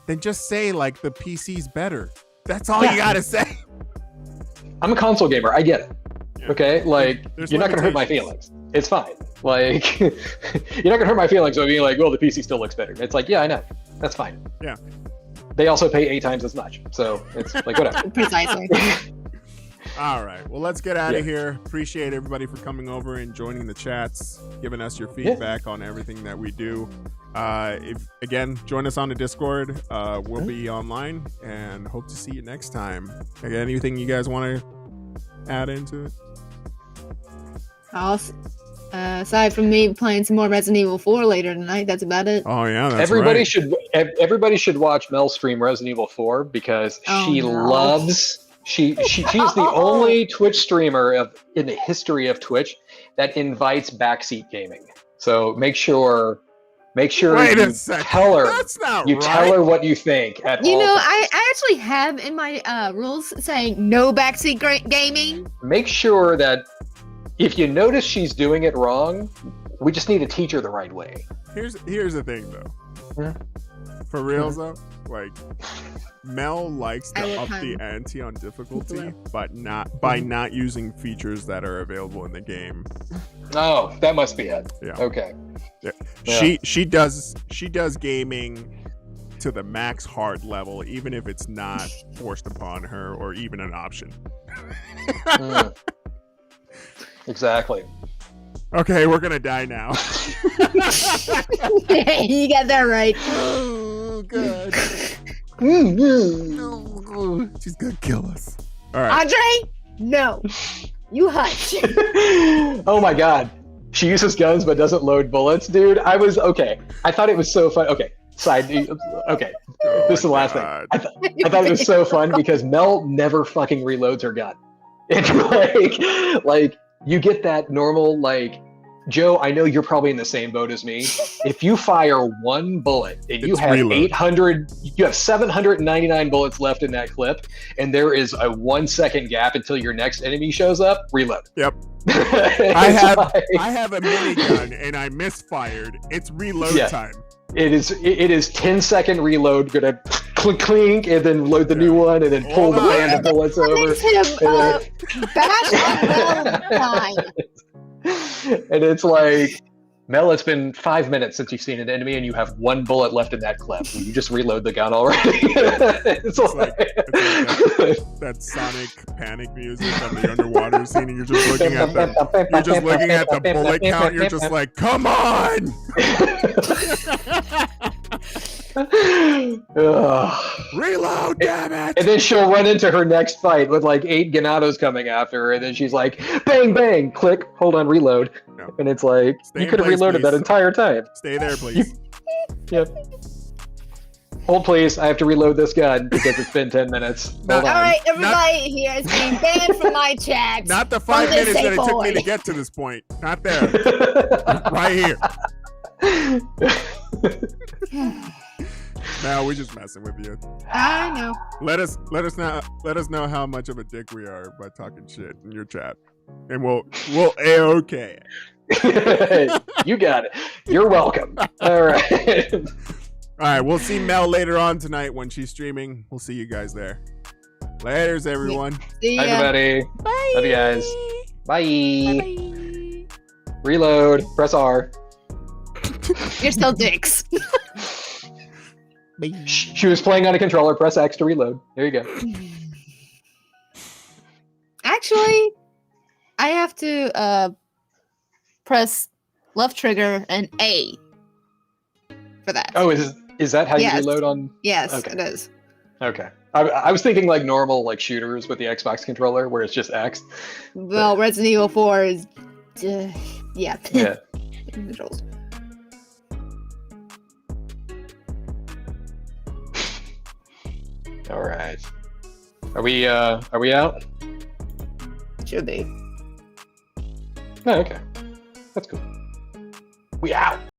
then just say the PC's better. That's all you gotta say. I'm a console gamer. I get it. Yeah. Okay, There's you're not gonna hurt my feelings. It's fine. You're not gonna hurt my feelings by being like, well, the PC still looks better. It's like, yeah, I know. That's fine. Yeah. They also pay 8 times as much, so it's whatever. Precisely. All right. Well, let's get out of here. Appreciate everybody for coming over and joining the chats, giving us your feedback on everything that we do. Join us on the Discord. We'll be online and hope to see you next time. Again, anything you guys want to add into it? Aside from me playing some more Resident Evil 4 later tonight, that's about it. Oh yeah, that's everybody right. Everybody should watch Mel stream Resident Evil 4 because she loves She's the only Twitch streamer in the history of Twitch that invites backseat gaming. So make sure Wait you a second. tell her. That's not you right. tell her what you think at all times. I actually have in my rules saying no backseat gaming. Make sure that if you notice she's doing it wrong, we just need to teach her the right way. Here's the thing though. For real though, like Mel likes to up the ante on difficulty, but not using features that are available in the game. Oh, that must be it. Yeah. Okay. Yeah. She does gaming to the max hard level, even if it's not forced upon her or even an option. Exactly. Okay, we're gonna die now. You got that right. Oh god. She's gonna kill us. All right. Andre, no. You hush. Oh my god. She uses guns but doesn't load bullets, dude. I thought it was so fun. Okay. Okay. This is the last thing. I thought it was so fun because Mel never fucking reloads her gun. It's like you get that normal, like, Joe, I know you're probably in the same boat as me. If you fire one bullet and you have 799 bullets left in that clip, and there is a 1 second gap until your next enemy shows up, reload. Yep. I have a minigun and I misfired. It's reload time. It is 10-second reload, gonna clink, and then load the new one, and then pull the band of bullets over. And it's like, Mel, it's been 5 minutes since you've seen an enemy, and you have one bullet left in that clip. You just reload the gun already. it's like that Sonic panic music from the underwater scene, and you're just looking at the bullet count. You're just like, come on! Reload, damn it! And then she'll run into her next fight with like 8 Ganados coming after her, and then she's like, bang, bang, click, hold on, reload. No. And it's like, you could have reloaded that entire time. Stay there, please. Yep. Hold, please. I have to reload this gun because it's been 10 minutes. All right, everybody here is being banned from my chat. Not the 5 minutes that it took me to get to this point. Not there. Right here. No, we're just messing with you. I know. Let us know how much of a dick we are by talking shit in your chat, and we'll A-okay. You got it. You're welcome. All right. All right. We'll see Mel later on tonight when she's streaming. We'll see you guys there. Laters, everyone. See ya. Bye, everybody. Bye. Love you guys. Bye. Bye. Reload. Press R. You're still dicks. She was playing on a controller. Press X to reload. There you go. Actually, I have to press left trigger and A for that. Oh, is that how you reload on? Yes, okay. It is. Okay. I was thinking like normal like shooters with the Xbox controller where it's just X. Well, Resident Evil 4 is yeah. Controls. All right. Are we out? Should be. Oh, okay. That's cool. We out.